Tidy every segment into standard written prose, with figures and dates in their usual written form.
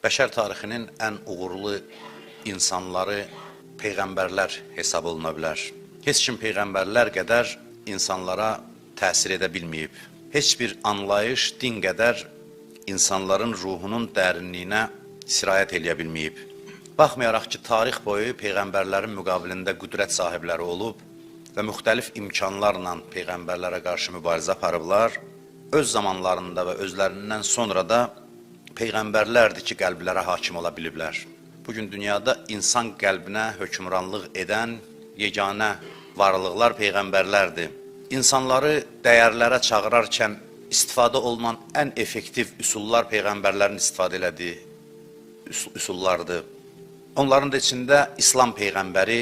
Bəşər tarixinin ən uğurlu insanları peyğəmbərlər hesab oluna bilər. Heç kim peyğəmbərlər qədər insanlara təsir edə bilməyib. Heç bir anlayış, din qədər insanların ruhunun dərinliyinə sirayət eləyə bilməyib. Baxmayaraq ki, tarix boyu peyğəmbərlərin müqabilində qüdrət sahibləri olub və müxtəlif imkanlarla peyğəmbərlərə qarşı mübarizə aparıblar, öz zamanlarında və özlərindən sonra da peyğəmbərlərdir ki, qəlblərə hakim ola biliblər. Bugün dünyada insan qəlbinə hökmranlıq edən yeganə varlıqlar peyğəmbərlərdir. İnsanları dəyərlərə çağırarkən istifadə olunan ən effektiv üsullar peyğəmbərlərin istifadə elədiyi üsullardır. Onların da içində İslam peyğəmbəri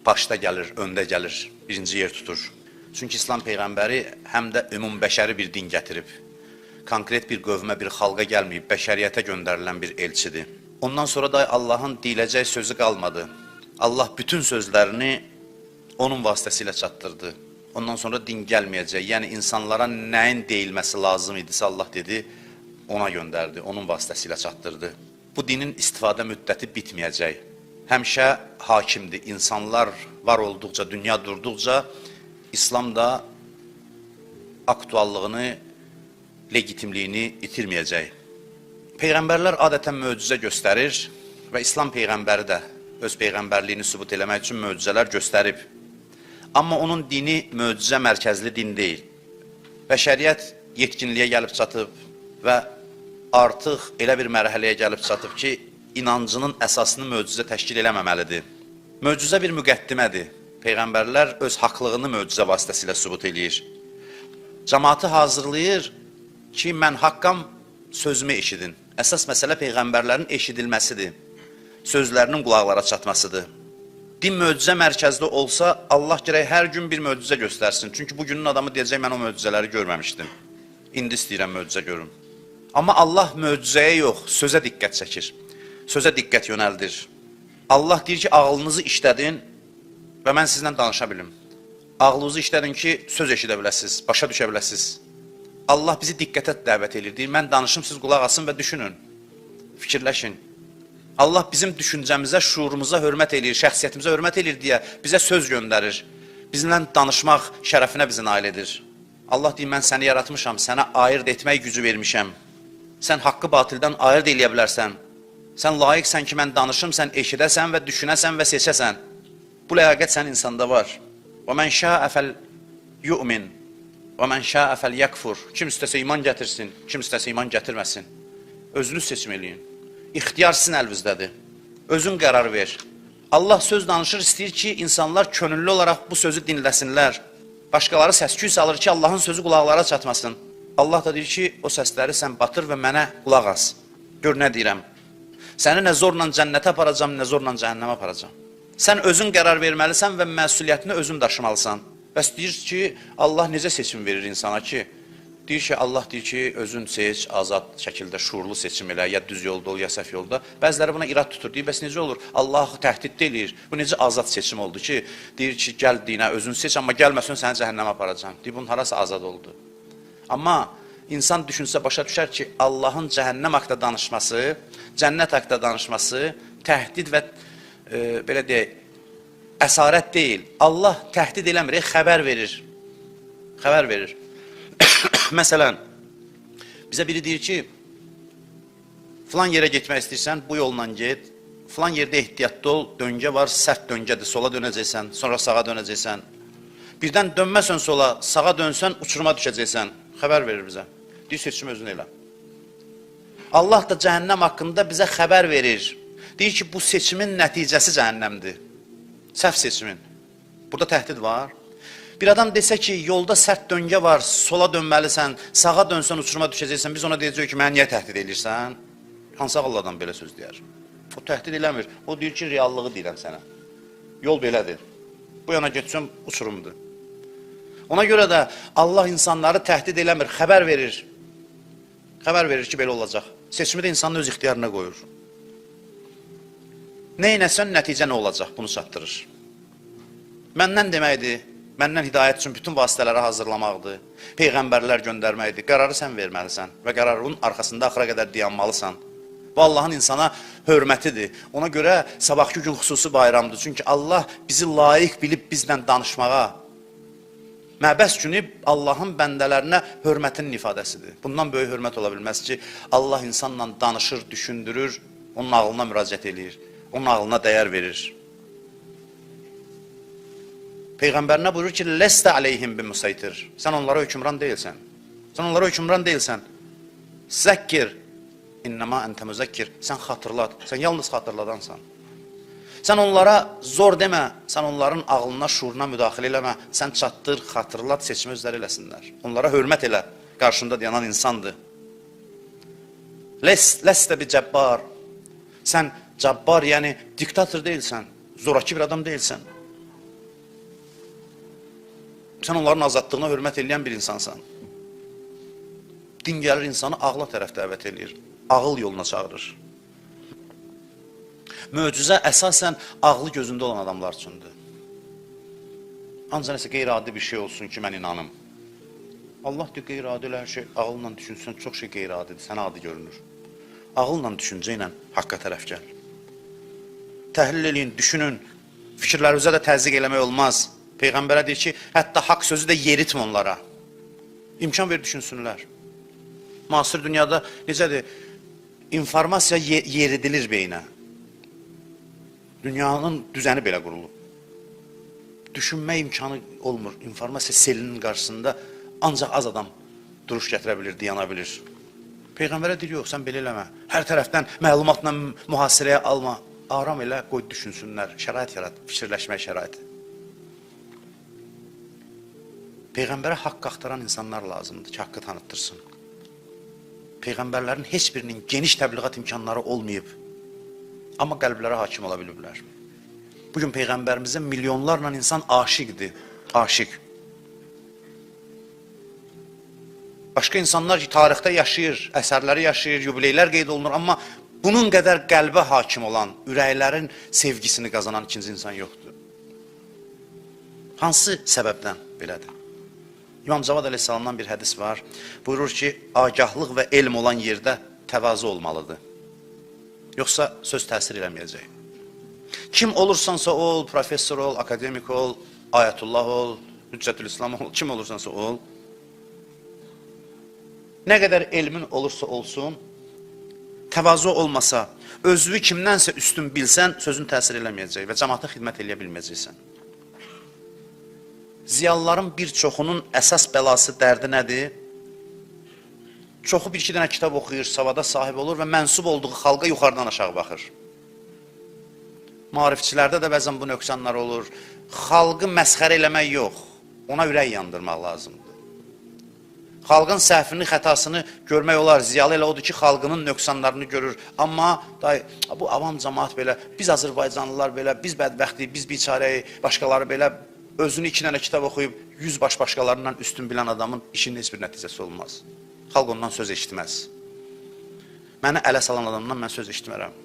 başda gəlir, öndə gəlir, birinci yer tutur. Çünki İslam peyğəmbəri həm də ümumbəşəri bir din gətirib. Konkret bir qövmə, bir xalqa gəlməyib, bəşəriyyətə göndərilən bir elçidir. Ondan sonra da Allahın deyiləcək sözü qalmadı. Allah bütün sözlərini onun vasitəsilə çatdırdı. Ondan sonra din gəlməyəcək. Yəni, insanlara nəyin deyilməsi lazım idisə Allah dedi, ona göndərdi, onun vasitəsilə çatdırdı. Bu dinin istifadə müddəti bitməyəcək. Həmişə hakimdir. İnsanlar var olduqca, dünya durduqca, İslam da aktuallığını, legitimliyini itirməyəcək. Peyğəmbərlər adətən möcüzə göstərir və İslam peyğəmbəri də öz peyğəmbərliyini sübut eləmək üçün möcüzələr göstərib. Amma onun dini möcüzə mərkəzli din deyil. Bəşəriyyət yetkinliyə gəlib çatıb və artıq elə bir mərhələyə gəlib çatıb ki, inancının əsasını möcüzə təşkil eləməməlidir. Möcüzə bir müqəddimədir. Peyğəmbərlər öz haqlığını möcüzə vasitəsilə sübut eləyir. Cəmaatı hazırlayır ki, mən haqqam, sözümü eşidin. Əsas məsələ peyğəmbərlərin eşidilməsidir. Sözlərinin qulaqlara çatmasıdır. Din möcüzə mərkəzdə olsa, Allah gərək hər gün bir möcüzə göstərsin. Çünki bugünün adamı deyəcək, mən o möcüzələri görməmişdim. İndi istəyirəm möcüzə görüm. Amma Allah möcüzəyə yox, sözə diqqət çəkir. Sözə diqqət yönəldir. Allah deyir ki, ağlınızı işlədin və mən sizlə danışa bilim. Ağlınızı işlədin ki, söz eşidə biləsiniz, başa düşə biləsiniz. Allah bizi diqqətə dəvət edir. Deyir, mən danışım, siz qulaq asın və düşünün. Fikirləşin. Allah bizim düşüncəmizə, şuurumuza hörmət edir, şəxsiyyətimizə hörmət edir deyə bizə söz göndərir. Bizimlə danışmaq şərəfinə bizi nail edir. Allah deyir, mən səni yaratmışam, sənə ayırt etmək gücü vermişəm. Sən haqqı batildən ayırt eləyə bilərsən. Sən layiqsən ki, mən danışım, sən eşidəsən və düşünəsən və seçəsən. Bu ləyaqət sənin insanda var. وَمَنْ شَاءَ فَلْيُؤْمِنْ وَمَنْ شَاءَ فَلْيَكْفُرْ Kim istəsə iman gətirsin, kim istəsə iman gətirməsin. Özünüz seçim eləyin. İxtiyar sizin əlinizdədir. Özün qərar ver. Allah söz danışır, istəyir ki, insanlar könüllü olaraq bu sözü dinləsinlər. Başqaları səs-küy salır ki, Allahın sözü qulaqlara çatmasın. Allah da deyir ki, o səsləri sən batır və mənə qulaq as. Gör nə deyirəm. Səni nə zorla cənnətə aparacam, nə zorla cəhənnəmə aparacam. Sən özün qərar verməlisən və məsuliyyətini özün daşımalısan. Bəs deyir ki, Allah necə seçim verir insana ki? Deyir ki, Allah deyir ki, özün seç, azad şəkildə, şuurlu seçim elə, ya düz yolda ol, ya səhv yolda. Bəziləri buna irad tutur, deyir, bəs necə olur? Allah təhdid eləyir. Bu necə azad seçim oldu ki, deyir ki, gəl dinə, özün seç, amma gəlməsən səni cəhənnəmə aparacam. Deyir, bunun harası azad oldu. Amma insan düşünsə başa düşər ki, Allahın cəhənnəm haqda danışması, cənnət haqda danışması təhdid və belə deyək, əsarət deyil. Allah təhdid eləmir, xəbər verir. Xəbər verir. Məsələn, bizə biri deyir ki, filan yerə getmək istəyirsən, bu yolla get, filan yerdə ehtiyatlı ol, döngə var, sərt döngədir, sola dönəcəksən, sonra sağa dönəcəksən. Birdən dönməsən sola, sağa dönsən, uçuruma düşəcəksən. Xəbər verir bizə. Deyir, seçim özün elə. Allah da cəhənnəm haqqında bizə xəbər verir. Deyir ki, bu seçimin nəticəsi cəhənnəmdir. Səhv seçimin. Burada təhdid var. Bir adam desə ki, yolda sərt döngə var, sola dönməlisən, sağa dönsən, uçuruma düşəcəksən, biz ona deyəcək ki, mənə niyə təhdid edirsən? Hansı ağıllı adam belə söz deyər? O təhdid eləmir. O deyir ki, reallığı deyirəm sənə. Yol belədir. Bu yana getsən, uçurumdur. Ona görə də Allah insanları təhdid eləmir, xəbər verir. Xəbər verir ki, belə olacaq. Seçimi də insanın öz ixtiyarına qoyur. Nə inəsən, nəticə nə olacaq? Bunu çatdırır. Məndən deməkdir, məndən hidayət üçün bütün vasitələri hazırlamaqdır, peyğəmbərlər göndərməkdir. Qərarı sən verməlisən və qərarın arxasında axıra qədər dayanmalısan. Bu Allahın insana hörmətidir. Ona görə sabahki gün xüsusi bayramdır. Çünki Allah bizi layiq bilib bizlə danışmağa. Məbəs günü Allahın bəndələrinə hörmətinin ifadəsidir. Bundan böyük hörmət ola bilməz ki, Allah insanla danışır, düşündürür, onun ağlına müraciət edir, onun ağlına dəyər verir. Peyğəmbərinə buyurur ki, Ləstə aleyhim bimusaytir. Sən onlara hökümran deyilsən. Sən onlara hökümran deyilsən. Zəkkir, innəma əntə müzəkkir. Sən xatırlat, sən yalnız xatırladansan. Sən onlara zor demə, sən onların ağlına, şuuruna müdaxilə eləmə. Sən çatdır, xatırlat, seçimi özləri eləsinlər. Onlara hörmət elə, qarşında dayanan insandır. Ləstə bi cəbbar. Sən cəbbar, yəni diktator deyilsən, zoraki bir adam deyilsən. Sən onların azadlığına hörmət eləyən bir insansan. Din gəlir insanı ağla tərəf dəvət eləyir, ağıl yoluna çağırır. Möcüzə əsasən ağlı gözündə olan adamlar üçündür. Ancaq nəsə qeyri-adi bir şey olsun ki, mən inanım. Allah deyir, qeyri-adi hər şey ağılla düşünsən, çox şey qeyri-adidir, sənə adi görünür. Ağılla, düşüncə ilə haqqa tərəf gəl. Təhlil eləyin, düşünün, fikirlərinizə də təzyiq eləmək olmaz. Peyğəmbərə deyir ki, hətta haqq sözü də yeritmə onlara. İmkan ver, düşünsünlər. Müasir dünyada necədir? İnformasiya yeridilir beyinə. Dünyanın düzəni belə qurulub. Düşünmə imkanı olmur. İnformasiya selinin qarşısında ancaq az adam duruş gətirə bilir, dayana bilir. Peyğəmbərə deyir, yox, sən belə eləmə. Hər tərəfdən məlumatla mühasirəyə alma. Aram elə, qoy düşünsünlər. Şərait yarat, fikirləşmək şəraiti. Peyğəmbərə haqq axtaran insanlar lazımdır ki, haqqı tanıttırsın. Peyğəmbərlərin heç birinin geniş təbliğat imkanları olmayıb, amma qəlblərə hakim ola biliblər. Bugün Peyğəmbərimizə milyonlarla insan aşiqdir, aşiq. Başqa insanlar ki, tarixdə yaşayır, əsərləri yaşayır, yubileylər qeyd olunur, amma bunun qədər qəlbə hakim olan, ürəklərin sevgisini qazanan ikinci insan yoxdur. Hansı səbəbdən belədir? İmam Cavad əleyhissalamdan bir hədis var. Buyurur ki, agəhlıq və elm olan yerdə təvazı olmalıdır. Yoxsa söz təsir eləməyəcək. Kim olursansa ol, professor ol, akademik ol, ayətullah ol, hüccətül-islam ol, kim olursansa ol. Nə qədər elmin olursa olsun, təvazı olmasa, özünü kimdənsə üstün bilsən, sözün təsir eləməyəcək və cəmaata xidmət eləyə bilməyəcəksən. Ziyalıların bir çoxunun əsas bəlası dərdi nədir? Çoxu bir-iki dənə kitab oxuyur, savada sahib olur və mənsub olduğu xalqa yuxarıdan aşağı baxır. Maarifçilərdə də bəzən bu nöqsanlar olur. Xalqı məsxərə eləmək yox, ona ürək yandırmaq lazımdır. Xalqın səhvini, xətasını görmək olar. Ziyalı elə odur ki, xalqının nöqsanlarını görür. Amma bu avam cəmaat belə, biz Azərbaycanlılar belə, biz bədbəxtiyik, biz biçarəyik, başqaları belə özünü 2 dənə kitab oxuyub 100 başqalarından üstün bilən adamın işinin heç bir nəticəsi olmaz. Xalq ondan söz eşitməz. Məni ələ salan adamdan mən söz eşitmərəm.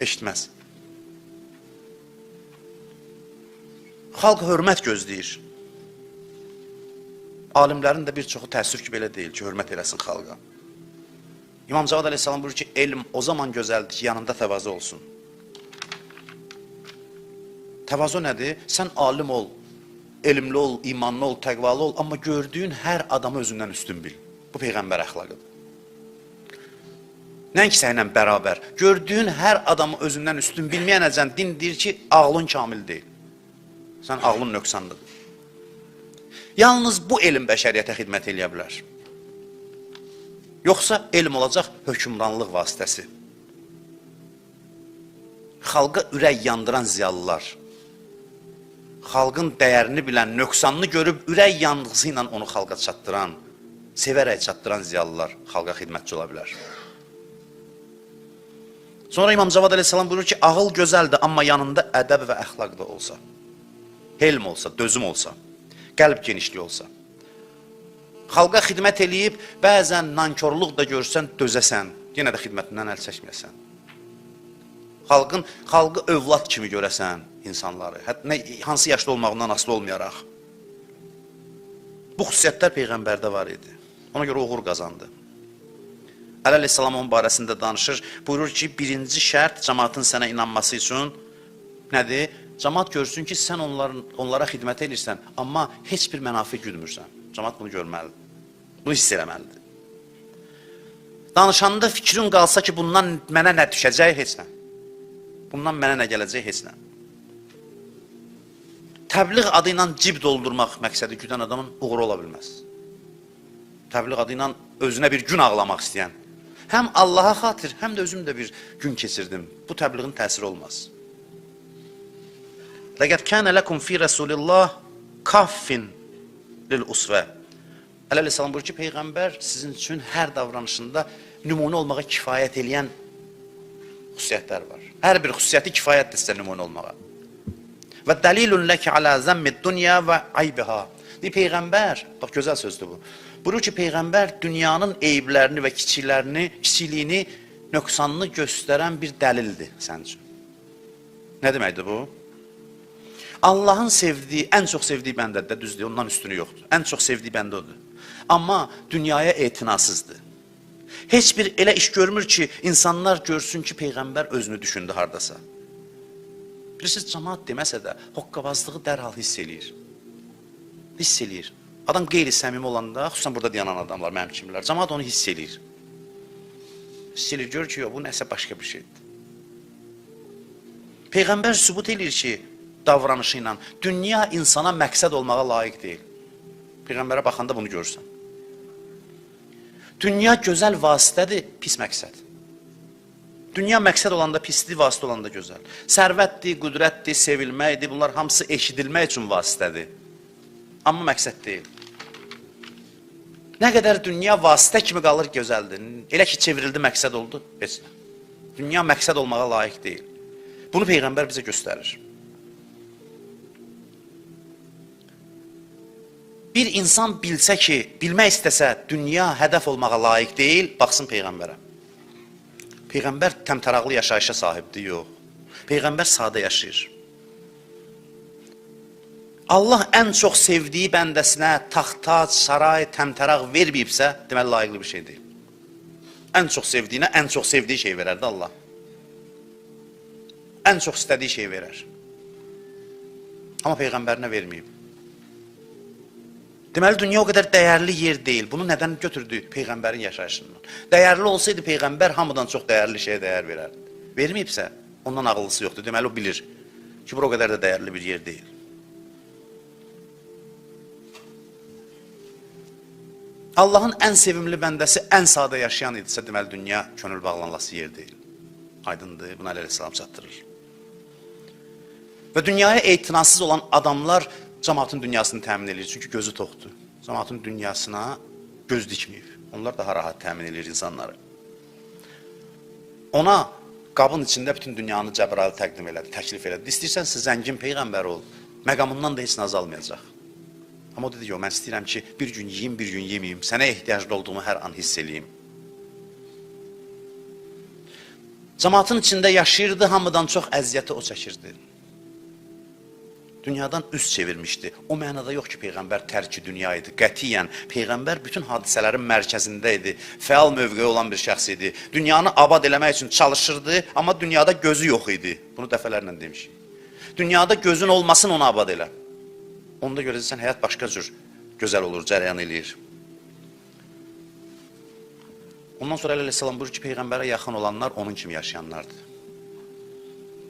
Eşitməz. Xalq hörmət gözləyir. Alimlərin də bir çoxu təəssüf ki, belə deyil ki, hörmət eləsin xalqa. İmam Cavad əleyhissalam buyurur ki, elm o zaman gözəldir ki, yanında təvazı olsun. Təvazö nədir? Sən alim ol, elmli ol, imanlı ol, təqvalı ol, amma gördüyün hər adamı özündən üstün bil. Bu Peyğəmbər əxlaqıdır. Nəinki sənlə bərabər. Gördüyün hər adamı özündən üstün bilməyənəcən din deyir ki, ağlın kamil deyil. Sən ağlın nöqsanlıdır. Yalnız bu elm bəşəriyyətə xidmət eləyə bilər. Yoxsa elm olacaq hökmranlıq vasitəsi. Xalqa ürək yandıran ziyalılar, xalqın dəyərini bilən, nöqsanını görüb ürək yandığı ilə onu xalqa çatdıran, sevərək çatdıran ziyalılar xalqa xidmətçi ola bilər. Sonra İmam Cavad əleyhissalam buyurur ki, ağıl gözəldir, amma yanında ədəb və əxlaq da olsa, helm olsa, dözüm olsa, qəlb genişliyi olsa, xalqa xidmət eləyib, bəzən nankorluq da görsən, dözəsən, yenə də xidmətindən əl çəkməyəsən. Xalqı övlad kimi görəsən insanları, hansı yaşlı olmağından asılı olmayaraq. Bu xüsusiyyətlər Peyğəmbərdə var idi. Ona görə uğur qazandı. Əli əleyhissalam onun barəsində danışır. Buyurur ki, birinci şərt cəmaatın sənə inanması üçün nədir? Cəmaat görsün ki, sən onlara xidmət edirsən, amma heç bir mənafi güdmürsən. Cəmaat bunu görməlidir. Bunu hiss eləməlidir. Danışanda fikrin qalsa ki, bundan mənə nə düşəcək, heç nə. Bundan mənə nə gələcək, heç nə. Təbliğ adı ilə cib doldurmaq məqsədi güdən adamın uğuru ola bilməz. Təbliğ adı ilə özünə bir gün ağlamaq istəyən, həm Allaha xatir, həm də özüm də bir gün keçirdim. Bu təbliğin təsiri olmaz. Ləqəd kənə ləkum fi Rəsulillah kaffin lil-usvə. Əli əleyhissalam buyurur ki, Peyğəmbər sizin üçün hər davranışında nümunə olmağa kifayət eləyən xüsusiyyətlər var. Hər bir xüsusiyyəti kifayətdir sizə nümunə olmağa. Və dəlilun ləkə alə zəmmid dünya və aybiha. Deyir, Peyğəmbər, bax, gözəl sözdür bu. Buyurur ki, Peyğəmbər dünyanın eyiblərini və kiçiliyini, nöqsanını göstərən bir dəlildir sənin üçün. Nə deməkdir bu? Allahın sevdiyi, ən çox sevdiyi bəndədir, düzdür, ondan üstünü yoxdur. Ən çox sevdiyi bəndə odur. Amma dünyaya etinasızdır. Heç bir elə iş görmür ki, insanlar görsün ki, Peyğəmbər özünü düşündü hardasa. Bilirsiniz, cəmaat deməsə də, hoqqabazlığı dərhal hiss eləyir. Hiss eləyir. Adam qeyri-səmimi olanda, xüsusən burada dayanan adamlar, mənim kimlər, cəmaat onu hiss eləyir. Hiss eləyir, görür ki, bu nəsə başqa bir şeydir. Peyğəmbər sübut eləyir ki, davranışı ilə dünya insana məqsəd olmağa layiq deyil. Peyğəmbərə baxanda bunu görürsən. Dünya gözəl vasitədir, pis məqsəd. Dünya məqsəd olanda pisdir, vasitə olanda gözəl. Sərvətdir, qüdrətdir, sevilməkdir, bunlar hamısı eşidilmək üçün vasitədir. Amma məqsəd deyil. Nə qədər dünya vasitə kimi qalır gözəldir. Elə ki, çevrildi, məqsəd oldu, heç nə. Dünya məqsəd olmağa layiq deyil. Bunu Peyğəmbər bizə göstərir. Bir insan bilsə ki, bilmək istəsə, dünya hədəf olmağa layiq deyil, baxsın Peyğəmbərə. Peyğəmbər təmtəraqlı yaşayışa sahibdir, yox. Peyğəmbər sadə yaşayır. Allah ən çox sevdiyi bəndəsinə taxt-tac, saray, təmtəraq verməyibsə, deməli, layiqli bir şey deyil. Ən çox sevdiyinə, ən çox sevdiyi şey verərdi Allah. Ən çox istədiyi şey verər. Amma Peyğəmbərinə verməyib. Deməli, dünya o qədər dəyərli yer deyil. Bunu nədən götürdü? Peyğəmbərin yaşayışından. Dəyərli olsaydı, Peyğəmbər hamıdan çox dəyərli şeyə dəyər verərdi. Verməyibsə, ondan ağıllısı yoxdur. Deməli, o bilir ki, bura o qədər də dəyərli bir yer deyil. Allahın ən sevimli bəndəsi ən sadə yaşayan idisə, deməli, dünya könül bağlanması yer deyil. Aydındır, buna əleyhissalam çatdırır. Və dünyaya etinasız olan adamlar cəmaatın dünyasını təmin edir, çünki gözü toxdur. Cəmaatın dünyasına göz dikməyib. Onlar daha rahat təmin edir insanları. Ona qabın içində bütün dünyanı Cəbrail təqdim elədi, təklif elədi. İstəyirsənsə zəngin Peyğəmbər ol, məqamından da heç nə azalmayacaq. Amma o dedi ki, mən istəyirəm ki, bir gün yiyim, bir gün yeməyim, sənə ehtiyaclı olduğumu hər an hiss eləyim. Cəmaatın içində yaşayırdı, hamıdan çox əziyyəti o çəkirdi. Dünyadan üz çevirmişdi. O mənada yox ki, Peyğəmbər tərki dünya idi. Qətiyyən, Peyğəmbər bütün hadisələrin mərkəzində idi. Fəal mövqeyi olan bir şəxs idi. Dünyanı abad eləmək üçün çalışırdı, amma dünyada gözü yox idi. Bunu dəfələrlə demişik. Dünyada gözün olmasın, onu abad elə. Onda görəcəksən, həyat başqa cür gözəl olur, cərəyan eləyir. Ondan sonra əleyhissalam buyurur ki, Peyğəmbərə yaxın olanlar onun kimi yaşayanlardır.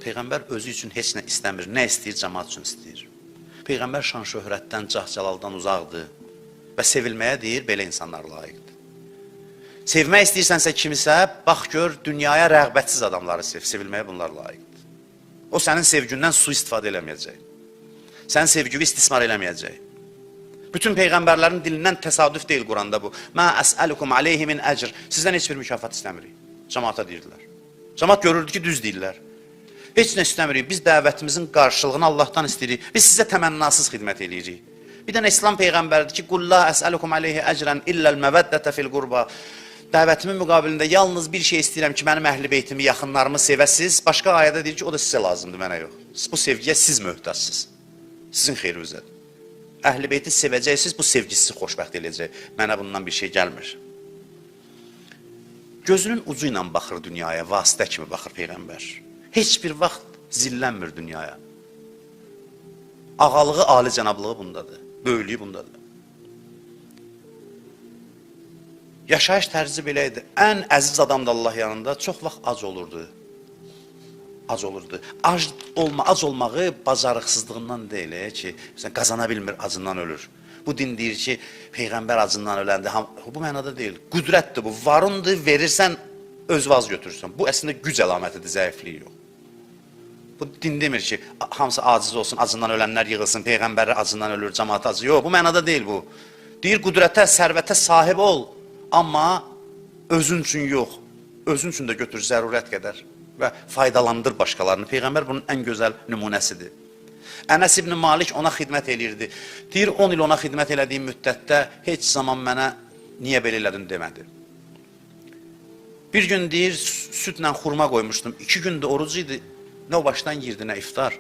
Peyğəmbər özü üçün heç nə istəmir, nə istəyir, cəmaat üçün istəyir. Peyğəmbər şan şöhrətdən, cah-calaldan uzaqdır və sevilməyə deyir, belə insanlar layiqdir. Sevmək istəyirsənsə kimisə, bax gör, dünyaya rəğbətsiz adamları sev, sevilməyə bunlar layiqdir. O sənin sevgindən sui-istifadə eləməyəcək. Sənin sevgini istismar eləməyəcək. Bütün Peyğəmbərlərin dilindən təsadüf deyil Quranda bu. Mə əsəlukum aleyhi min əcr. Sizdən heç bir mükafat istəmirik. Cəmaata deyirdilər. Cəmaat görürdü ki, düz deyirlər. Heç nə istəmirik. Biz dəvətimizin qarşılığını Allahdan istəyirik. Biz sizə təmənnasız xidmət eləyirik. Bir dənə İslam Peyğəmbərdir ki, Qul la əsəlukum aleyhi əcrən illəl məvəddətə fil qurba. Dəvətimin müqabilində yalnız bir şey istəyirəm ki, mənim əhl-i beytimi, yaxınlarımı sevəsiz. Başqa ayədə deyir ki, o da sizə lazımdır, mənə yox. Bu sevgiyə siz möhtəcsiniz. Sizin xeyrinizədir. Əhl-i beyti sevəcəksiniz, bu sevgi sizi xoşbəxt eləyəcək. Mənə bundan bir şey gəlmir. Gözünün ucu ilə baxır dünyaya, vasitə kimi baxır Peyğəmbər. Heç bir vaxt zillənmir dünyaya. Ağalığı, ali cənablığı bundadır, böyüklüyü bundadır. Yaşayış tərzi belə idi. Ən əziz adam da Allah yanında çox vaxt ac olurdu. Ac olurdu. Ac olmağı bacarıqsızlığından deyil ki, qazana bilmir, acından ölür. Bu din deyir ki, Peyğəmbər acından öləndə, bu mənada deyil. Qüdrətdir bu, varındır, verirsən, öz vaz götürürsən. Bu əslində güc əlamətidir, zəiflik yox. Bu din demir ki, hamısı aciz olsun, acından ölənlər yığılsın, Peyğəmbər acından ölür, cəmaat acı. Yox, bu mənada deyil bu. Deyir, qüdrətə, sərvətə sahib ol, amma özün üçün yox. Özün üçün də götür zərurət qədər və faydalandır başqalarını. Peyğəmbər bunun ən gözəl nümunəsidir. Ənəs ibn Malik ona xidmət eləyirdi. Deyir, 10 il ona xidmət elədiyim müddətdə heç zaman mənə niyə belə elədin demədi. Bir gün deyir, südlə xurma qoymuşdum. 2 gündə oruc idi. Nə o başdan yirdi, nə iftar.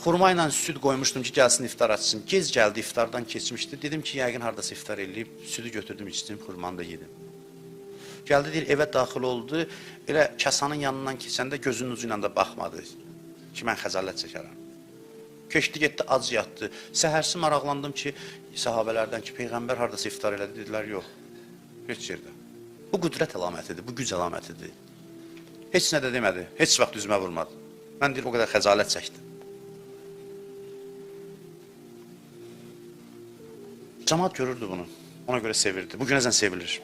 Xurma ilə süd qoymuşdum ki, gəlsin iftar açsın. Gec gəldi, iftardan keçmişdi. Dedim ki, yəqin haradasa iftar eləyib, südü götürdüm, içdim, xurmanı da yedim. Gəldi, deyir, evə daxil oldu. Elə kasanın yanından keçəndə gözünün ucu ilə də baxmadı ki, mən xəcalət çəkərəm. Keçdi, getdi, ac yatdı. Səhərsi maraqlandım ki, sahabələrdən ki, Peyğəmbər haradasa iftar elədi, dedilər, yox, heç yerdə. Bu qüdrət əlamətidir, bu güc əlamətidir. Heç nə də demədi, heç vaxt üzümə vurmadı. Mən deyir, o qədər xəcalət çəkdim. Cəmaat görürdü bunu, ona görə sevirdi. Bu günəcən sevilir.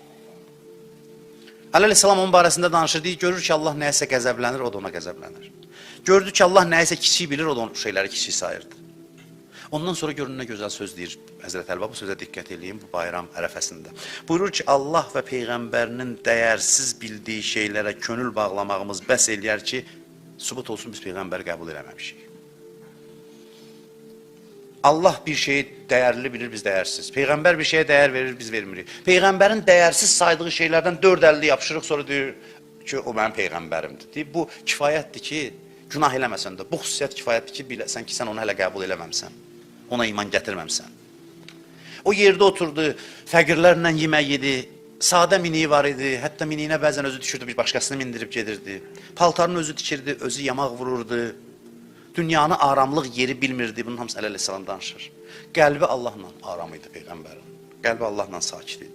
Əleyhissalam onun barəsində danışır, deyir, görür ki, Allah nəyəsə qəzəblənir, o da ona qəzəblənir. Gördü ki, Allah nəyəsə kiçik bilir, o da onun şeyləri kiçik sayırdı. Ondan sonra görün nə gözəl söz deyir Həzrət Əlva, bu sözə diqqət edeyim bu bayram ərəfəsində. Buyurur ki, Allah və Peyğəmbərinin dəyərsiz bildiyi şeylərə könül bağlamağımız bəs eləyər ki, sübut olsun biz Peyğəmbəri qəbul eləməmişik. Allah bir şeyi dəyərli bilir, biz dəyərsiz. Peyğəmbər bir şeyə dəyər verir, biz vermirik. Peyğəmbərin dəyərsiz saydığı şeylərdən 450 yapışırıq, sonra deyir ki, o mənim Peyğəmbərimdir. Deyir, bu kifayətdir ki, günah eləməsən də, bu xüsusiyyət kifayətdir ki, biləsən ki, sən onu hələ qəbul eləməmsən, ona iman gətirməmsən. O yerdə oturdu, fəqirlərlə yemək yedi, sadə miniyi var idi, hətta miniyinə bəzən özü düşürdü, bir başqasını mindirib gedirdi. Paltarını özü dikirdi, özü yamaq vururdu. Dünyanı aramlıq yeri bilmirdi, bunun hamısı əleyhissalam danışır. Qəlbi Allahla aram idi Peyğəmbərin, qəlbi Allahla sakit idi.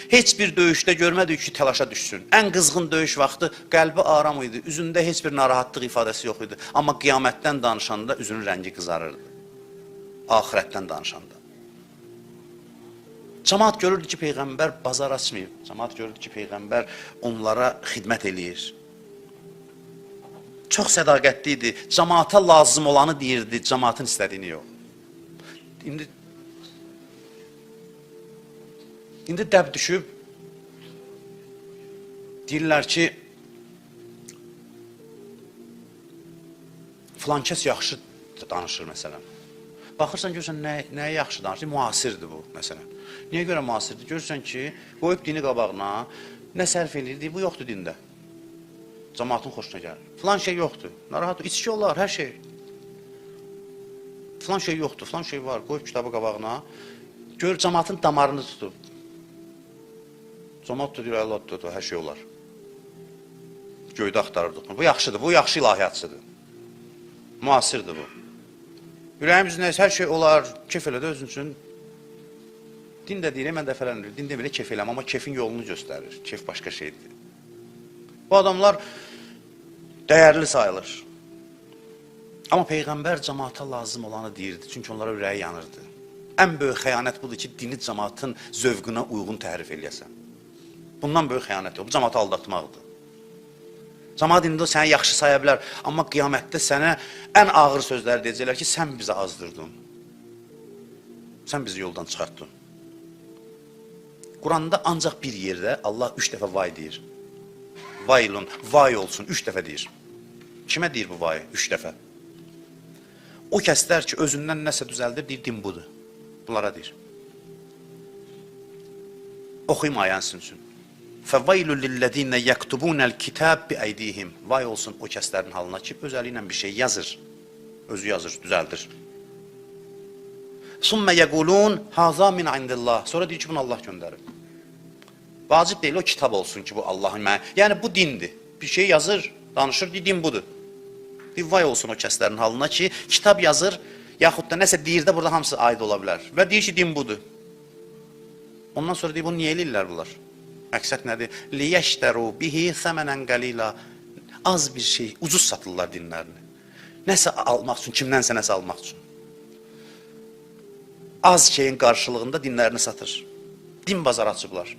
Heç bir döyüşdə görmədik ki, təlaşa düşsün. Ən qızğın döyüş vaxtı qəlbi aram idi, üzündə heç bir narahatlıq ifadəsi yox idi. Amma qiyamətdən danışanda üzünün rəngi qızarırdı, axirətdən danışanda. Cəmaat görürdü ki, Peyğəmbər bazar açmayıb, cəmaat görürdü ki, Peyğəmbər onlara xidmət eləyir. Çox sədaqətli idi, cəmaata lazım olanı deyirdi, cəmaatın istədiyini yox. İndi dəb düşüb, deyirlər ki, filan kəs yaxşı danışır, məsələn. Baxırsan, görürsən, nəyə yaxşı danışır? Müasirdir bu, məsələn. Niyə görə müasirdir? Görürsən ki, qoyub dini qabağına, nə sərf edir, bu yoxdur dində. Cəmaatın xoşuna gəlir. Filan şey yoxdur, narahat, içki olar, hər şey. Filan şey yoxdur, filan şey var, qoyub kitabı qabağına, görür, cəmaatın damarını tutub. Cəmaat da deyir, Allah da, hər şey olar. Göydə axtarırdıq. Bu yaxşıdır, bu yaxşı ilahiyyatçıdır. Müasirdir bu. Ürəyimiz nəyisə, hər şey olar, kef elədə özün üçün. Din də deyir, mən dəfələndir, din demirə kef eləm, amma kefin yolunu göstərir. Kef başqa şeydir. Bu adamlar dəyərli sayılır. Amma Peyğəmbər cəmaata lazım olanı deyirdi, çünki onlara ürəyi yanırdı. Ən böyük xəyanət budur ki, dini cəmaatın zövqünə uyğun tərif eləyəsən. Bundan böyük xəyanət yox, bu cəmaatı aldatmaqdır. Cəmaat indi o səni yaxşı saya bilər, amma qiyamətdə sənə ən ağır sözlər deyəcəklər ki, sən bizə azdırdın. Sən bizi yoldan çıxartdın. Quranda ancaq bir yerdə Allah 3 dəfə vay deyir. Vaylun, vay olsun, 3 dəfə deyir. Kimə deyir bu vay 3 dəfə? O kəslər ki, özündən nəsə düzəldir, deyir, din budur. Bunlara deyir. Oxuyum ayənin üçün. Fəvaylun lillezine yektubunel kitab bi aydihim. Vay olsun o kəslərin halına ki, öz əli ilə bir şey yazır. Özü yazır, düzəldir. Summa yaqulun haza min indillah. Sonra deyir ki, bunu Allah göndərib. Vacib deyil o kitab olsun ki, bu Allahın mənə. Yəni, bu dindir. Bir şey yazır, danışır, din budur. Bir vay olsun o kəslərin halına ki, kitab yazır, yaxud da nəsə deyir də burada hamısı aid ola bilər. Və deyir ki, din budur. Ondan sonra deyir, bunu niyə eləyirlər bunlar? Məqsəd nədir? Liyəştəru bihi səmənən qalila. Az bir şey, ucuz satırlar dinlərini. Nəsə almaq üçün, kimdənsə nəsə almaq üçün. Az şeyin qarşılığında dinlərini satır. Din bazarı açıblar.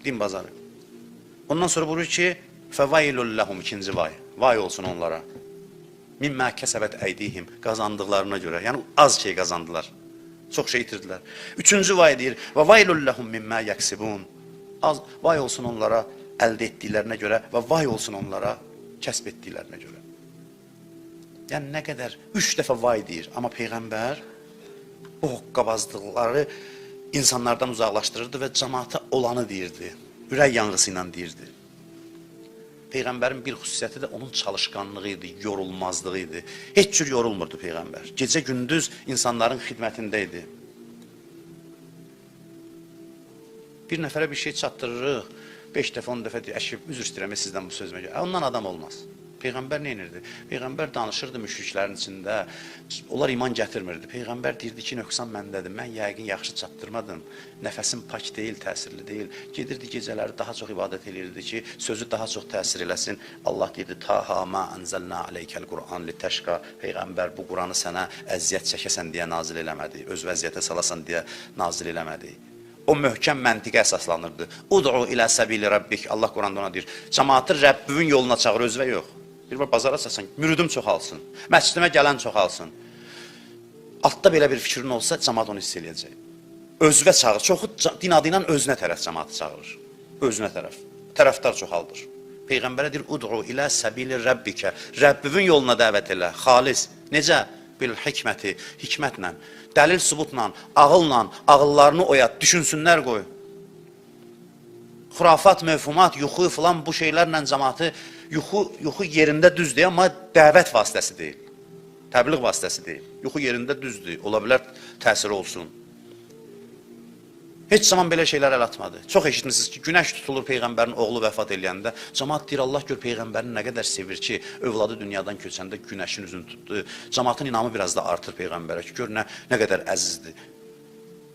Din bazarı. Ondan sonra buyurur ki, fəvailul ləhum, ikinci vay. Vay olsun onlara. Mimmə kəsəbət əydihim, qazandıqlarına görə. Yəni, az şey qazandılar. Çox şey itirdilər. Üçüncü vay deyir, və vaylul ləhum mimmə yəksibun. Az, vay olsun onlara əldə etdiklərinə görə və vay olsun onlara kəsb etdiklərinə görə. Yəni, nə qədər? 3 dəfə vay deyir. Amma Peyğəmbər o hoqqabazlıqları insanlardan uzaqlaşdırırdı və cəmaata olanı deyirdi. Ürək yanğısı ilə deyirdi. Peyğəmbərin bir xüsusiyyəti də onun çalışqanlığı idi, yorulmazlığı idi. Heç cür yorulmurdu Peyğəmbər. Gecə-gündüz insanların xidmətində idi. Bir nəfərə bir şey çatdırırıq, 5 dəfə, 10 dəfə deyir, əşib, üzr istəyirəm sizdən bu sözümə görə. Ondan adam olmaz. Peyğəmbər nə edirdi? Peyğəmbər danışırdı müşriklərin içində, onlar iman gətirmirdi. Peyğəmbər deyirdi ki, nöqsan məndədir, mən yəqin yaxşı çatdırmadım, nəfəsim pak deyil, təsirli deyil. Gedirdi gecələri daha çox ibadət edirdi ki, sözü daha çox təsir eləsin. Allah deyirdi, Taha ma anzəlna aleykəl Qur'an li təşqa. Peyğəmbər bu Qur'anı sənə əziyyət çəkəsən deyə nazil eləmədi, öz vəziyyətə salasan deyə nazil eləmədi. O möhkəm məntiqə əsaslanırdı. Ud'u ilə səbili Rabbik. Allah Qur'anda ona deyir, cəmaatı Rəbbinin yoluna çağır, özvə yox. Bir var, bazara səsən, müridim çoxalsın, məscidimə gələn çoxalsın. Altda belə bir fikrin olsa, cəmaat onu hiss eləyəcək. Özvə çağır, çoxu din adı ilə özünə tərəf cəmaatı çağırır. Özünə tərəf, tərəfdar çoxaldır. Peyğəmbərə deyir, ud'u ilə səbili Rəbbikə. Rəbbinin yoluna dəvət elə, xalis. Necə? Bil hikməti, hikmətlə, dəlil sübutla, ağılla, ağıllarını oyat, düşünsünlər qoy. Xurafat, mövhumat, yuxu filan bu şeylərlə cəmaatı yuxu yerində düzdür, amma dəvət vasitəsi deyil. Təbliğ vasitəsi deyil. Yuxu yerində düzdür, ola bilər təsir olsun. Heç zaman belə şeylər əl atmadı. Çox eşitmişsiniz ki, günəş tutulur Peyğəmbərin oğlu vəfat eləyəndə. Cəmaat deyir, Allah gör Peyğəmbərini nə qədər sevir ki, övladı dünyadan köçəndə günəşin üzünü tutdu. Cəmaatın inamı biraz da artır Peyğəmbərə ki, gör nə qədər əzizdir.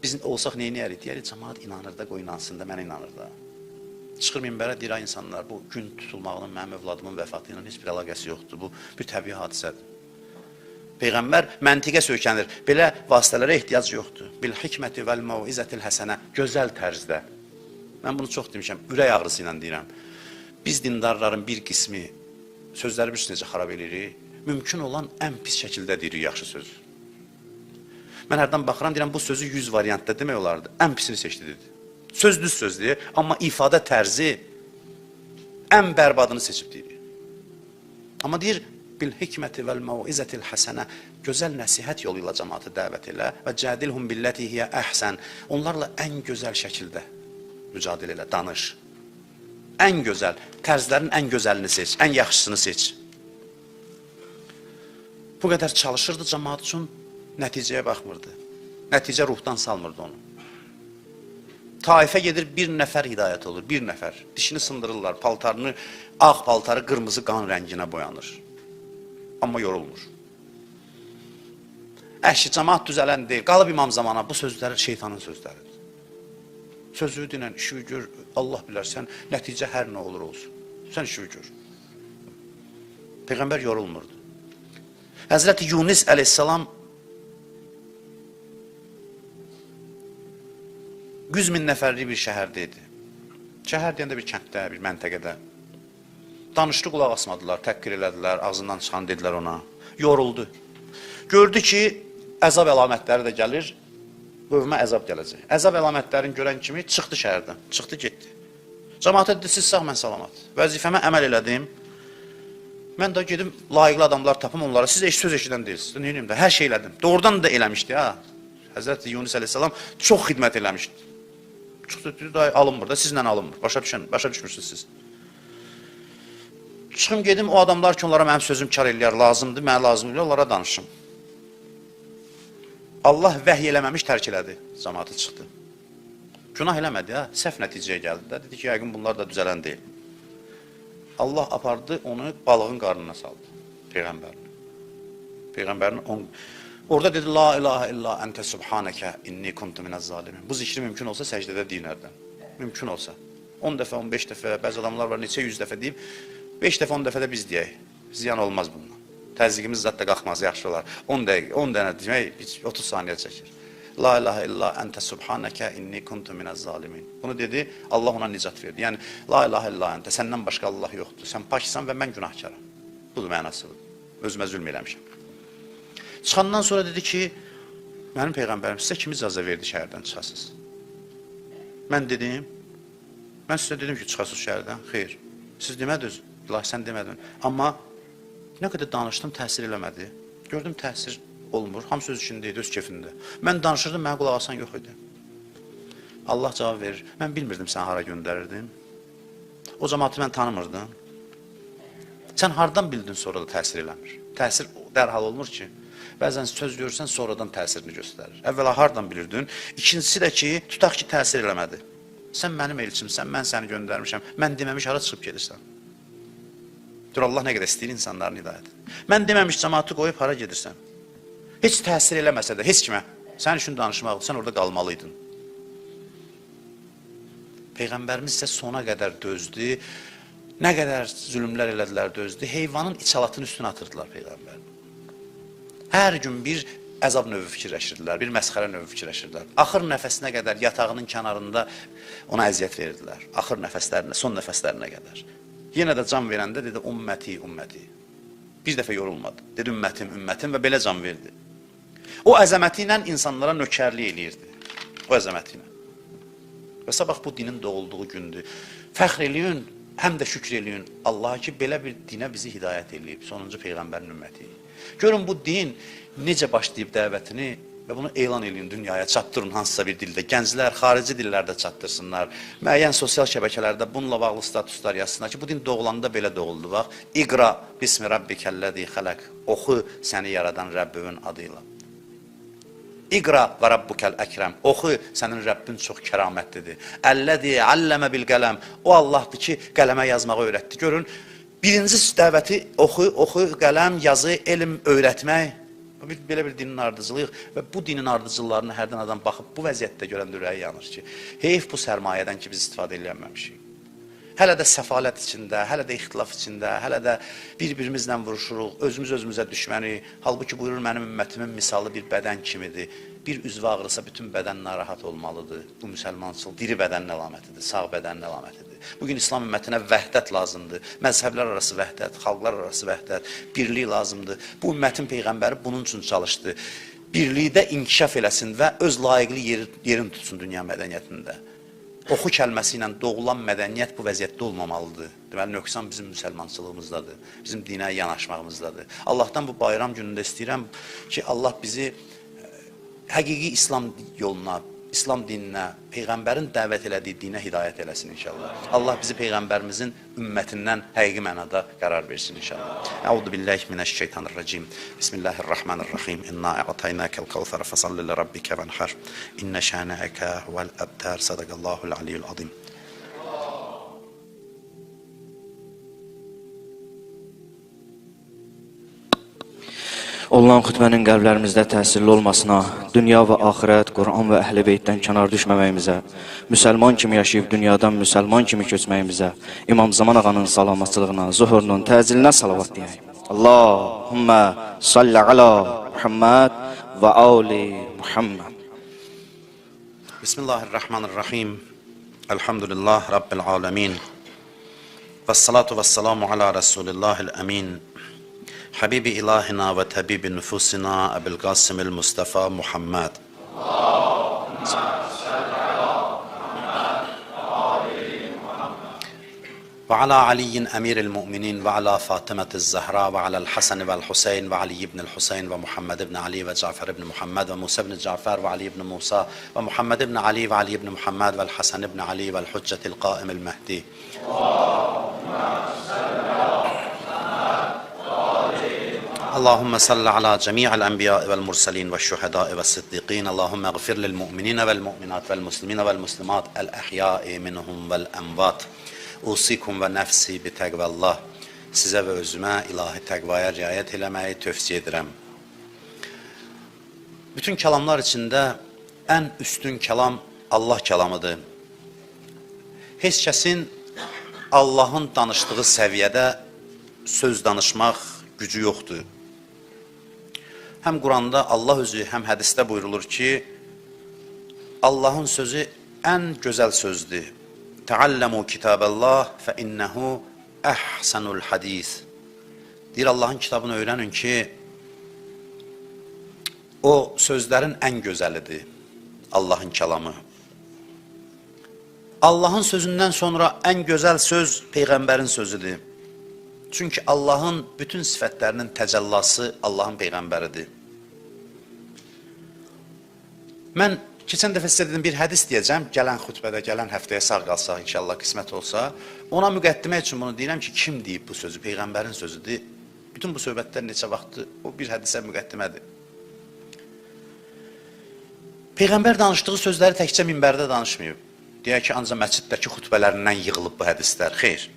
Biz olsaq neyniyərik? Deyərik, cəmaat inanır da, qoy inansın da, mən inanır da. Çıxır minbərə, deyir, ay insanlar, bu gün tutulmağının mənim övladımın vəfatı ilə heç bir əlaqəsi yoxdur. Bu bir təbii hadisədir. Peyğəmbər məntiqə söykənir. Belə vasitələrə ehtiyac yoxdur. Bil hikməti vəl məvizətil həsənə. Gözəl tərzdə. Mən bunu çox demişəm, ürək ağrısı ilə deyirəm. Biz dindarların bir qismi sözləri bir necə xarab edirik, mümkün olan ən pis şəkildə deyirik yaxşı sözü. Mən hərdən baxıram, deyirəm, bu sözü 100 variantda demək olardı. Ən pisini seçdi dedi. Söz düz sözdür, amma ifadə tərzi ən bərbadını seçib deyir. Amma deyir, bil hikməti vəl məvizətil həsənə, gözəl nəsihət yolu ilə cəmaatı dəvət elə və cədilhum billəti hiyə əhsən, onlarla ən gözəl şəkildə mücadilə elə, danış. Ən gözəl, tərzlərin ən gözəlini seç, ən yaxşısını seç. Bu qədər çalışırdı cəmaat üçün, nəticəyə baxmırdı. Nəticə ruhdan salmırdı onu. Taifə gedir, bir nəfər hidayət olur, bir nəfər. Dişini sındırırlar, paltarını, ağ paltarı qırmızı qan rənginə boyanır. Amma yorulmur. Əşi, cəmaat düzələn deyil, qalıb imam zamana, bu sözləri şeytanın sözləridir. Sözü dinən, işi gör, Allah bilər, sən nəticə hər nə olur olsun. Sən işi gör. Peyğəmbər yorulmurdu. Həzrəti Yunus əleyhissalam 100.000 nəfərli bir şəhərdə idi. Şəhər deyəndə bir kənddə, bir məntəqədə. Danışdı, qulaq asmadılar, təhqir elədilər, ağzından çıxan dedilər ona. Yoruldu. Gördü ki, əzab əlamətləri də gəlir, qövmə əzab gələcək. Əzab əlamətlərini görən kimi çıxdı şəhərdən, çıxdı, getdi. Cəmaata dedi, siz sağ, mən salamat. Vəzifəmə əməl elədim. Mən də gedim, layiqli adamlar tapım onlara. Siz söz eşidən deyilsiniz. Neyim də, hər şey elədim. Doğrudan da eləmişdi, ha. Həzrəti Yunus əleyhissalam çox xidmət eləmişdi. Çıxdı, dedi, alınmır da, sizlə alınmır. Başa düşmürsünüz siz. Çıxım gedim, o adamlar ki, onlara mənim sözüm kar eləyər, lazımdır, mənə lazım eləyər, onlara danışım. Allah vəhiy eləməmiş tərk elədi, cəmaatı çıxdı. Günah eləmədi, hə? Səhv nəticəyə gəldi də. Dedi ki, yəqin bunlar da düzələn deyil. Allah apardı, onu balığın qarnına saldı, Peyğəmbərini. Orada dedi, la ilahə illa əntə subhanəkə inni kuntu minəz zalimin. Bu zikri mümkün olsa səcdədə deyinərdən. Mümkün olsa. 10 dəfə, 15 dəfə, bəzi adamlar var, neçə 100 dəfə deyib, 5 dəfə, 10 dəfə də biz deyək. Ziyan olmaz bundan. Təzyiqimiz zat da qalxmaz, yaxşı olar. 10 dəqiqə, 10 dənə demək, 30 saniyə çəkir. La ilahə illa əntə subhanəkə inni kuntu minəz zalimin. Bunu dedi, Allah ona nicat verdi. Yəni, la ilahə illa əntə, səndən başqa Allah yoxdur. Sən paksan və mən günahkaram. Budur mənasıdır. Özümə zülm eləmişəm. Çıxandan sonra dedi ki, mənim Peyğəmbərim sizə kim icazə verdi şəhərdən çıxasınız? Mən dedim, mən sizə dedim ki, çıxasınız şəhərdən. Xeyr, siz demədiniz, ilahi sən demədin. Amma nə qədər danışdım, təsir eləmədi. Gördüm, təsir olmur, hamısı öz içində idi, öz kefində. Mən danışırdım, mənə qulaq asan yox idi. Allah cavab verir, mən bilmirdim sən hara göndərirdin. O cəmatı mən tanımırdım. Sən hardan bildin, sonra da təsir eləmir. Təsir dərhal olmur ki, bəzən söz görürsən, sonradan təsirini göstərir. Əvvəla hardan bilirdin? İkincisi də ki, tutaq ki, təsir eləmədi. Sən mənim elçimsən, mən səni göndərmişəm, mən deməmiş hara çıxıb gedirsən. Dur, Allah nə qədər istəyir insanların hidayətini. Mən deməmiş cəmatı qoyub hara gedirsən. Heç təsir eləməsə də, heç kimə, sən üçün danışmaqdır, sən orada qalmalıydın. Peyğəmbərimiz isə sona qədər dözdü, nə qədər zülümlər elədilər dözdü, heyvanın içalatının üstünə atırdılar Peyğəmbərini. Hər gün bir əzab növü fikirləşirdilər, bir məsxərə növü fikirləşirdilər. Axır nəfəsinə qədər yatağının kənarında ona əziyyət verirdilər, axır nəfəslərinə, son nəfəslərinə qədər. Yenə də can verəndə dedi, ümməti, ümməti. Bir dəfə yorulmadı, dedi, ümmətim, ümmətim və belə can verdi. O əzəməti ilə insanlara nökərlik eləyirdi, o əzəməti ilə. Və sabah bu dinin doğulduğu gündür. Fəxr eləyin, həm də şükür eləyin Allaha ki, belə bir dinə bizi hidayət eləyib, sonuncu Peyğəmbərin ümməti. Görün, bu din necə başlayıb dəvətini və bunu elan eləyin dünyaya, çatdırın hansısa bir dildə. Gənclər xarici dillərdə çatdırsınlar. Müəyyən sosial şəbəkələrdə bununla bağlı statuslar yazsınlar ki, bu din doğulanda belə doğuldu. Bax, İqra bismi rabbikəlləzi xələq. Oxu səni yaradan Rəbbinin adıyla. İqra və rabbukəl əkrəm. Oxu, sənin Rəbbin çox kəramətlidir. Əlləzi alləmə bil qələm. O Allahdır ki, qələmə yazmağı öyrətdi. Görün, birinci dəvəti oxu, qələm, yazı, elm öyrətmək. Belə bir dinin ardıcılıq və bu dinin ardıcıllarını hərdən adam baxıb bu vəziyyətdə görəndə ürəyi yanır ki, heyf bu sərmayədən ki, biz istifadə edilməmişik. Hələ də səfalət içində, hələ də ixtilaf içində, hələ də bir-birimizlə vuruşuruq, özümüzə düşmənik. Halbuki buyurur, mənim ümmətimin misalı bir bədən kimidir. Bir üzvə ağrısa bütün bədən narahat olmalıdır. Bu müsəlmançıl diri bədənin əlamətidir, sağ bədənin əlamətidir. Bugün İslam ümmətinə vəhdət lazımdır. Məzhəblər arası vəhdət, xalqlar arası vəhdət, birlik lazımdır. Bu ümmətin Peyğəmbəri bunun üçün çalışdı. Birlikdə inkişaf eləsin və öz layiqli yerini tutsun dünya mədəniyyətində. Oxu kəlməsi ilə doğulan mədəniyyət bu vəziyyətdə olmamalıdır. Deməli, nöqsan bizim müsəlmançılığımızdadır, bizim dinə yanaşmağımızdadır. Allahdan bu bayram günündə istəyirəm ki, Allah bizi həqiqi İslam yoluna, İslam dininə, Peyğəmbərin dəvət elədiyi dinə hidayət eləsin inşallah. Allah bizi Peyğəmbərimizin ümmətindən həqiqi mənada qərar versin inşallah. Əuzu billahi minəşşeytanirracim. Bismillahirrahmanirrahim. İnna a'taynakal kevser fesalli li rabbika vanhar. İnne şana'aka huvel abtar. Sadaqallahul aliyyul azim. Olunan xütbənin qəlblərimizdə təsirli olmasına, dünya və axirət, Quran və əhl-i beytdən kənar düşməməyimizə, müsəlman kimi yaşayıb dünyadan müsəlman kimi köçməyimizə, İmam Zaman ağanın salamatçılığına, zuhurunun təzilinə salavat deyək. Allahümmə salli ala Muhammed və ali Muhammed. Bismillahirrahmanirrahim. Elhamdülillah Rabbil alemin. Vessalatu vesselamu ala Resulillahil emin. Habibi ilahina ve tabibi nüfusina Ebu'l Qasimil Mustafa Muhammed. Ve ala Aliyin emiril müminin ve ala Fatıme'tiz Zahra ve ala'l Hasan ve'l Husayn ve Ali ibn'l Husayn ve Muhammed ibn Ali ve Cafer ibn Muhammed ve Musa ibn Cafer ve Ali ibn Musa ve Muhammed ibn Ali ve Ali ibn Muhammed ve'l Hasan ibn Ali ve'l Huccetil Qaimil Mehdi. Allahümme salli ala cemi'al enbiya vel mursalin ve şuhada ve siddiqin. Allahümme gfir lil mu'minin vel mu'minat vel muslimin vel muslimat el ahya'i minhum vel envat. Usikum və nəfsi bi təqvəllah. Sizə və özümə ilahi təqvaya riayət eləməyi tövsiyə edirəm. Bütün kəlamlar içində ən üstün kəlam Allah kəlamıdır. Heç kəsin Allahın danışdığı səviyyədə söz danışmaq gücü yoxdur. Həm Quranda Allah özü, həm hədisdə buyurulur ki, Allahın sözü ən gözəl sözdür. Təalləmu kitabəllah fə innəhu əhsənul hadis. Deyir, Allahın kitabını öyrənin ki, o sözlərin ən gözəlidir, Allahın kəlamı. Allahın sözündən sonra ən gözəl söz Peyğəmbərin sözüdür. Çünki Allahın bütün sifətlərinin təcəllası Allahın Peyğəmbəridir. Mən keçən dəfə sizə dedim, bir hədis deyəcəm, gələn xütbədə, gələn həftəyə sağ qalsaq, inşallah qismət olsa, ona müqəddimə üçün bunu deyirəm ki, kim deyib bu sözü, Peyğəmbərin sözüdür. Bütün bu söhbətlər neçə vaxtdır, o bir hədisə müqəddimədir. Peyğəmbər danışdığı sözləri təkcə minbərdə danışmayıb. Deyək ki, ancaq məsciddəki xütbələrindən yığılıb bu hədislər, xeyr.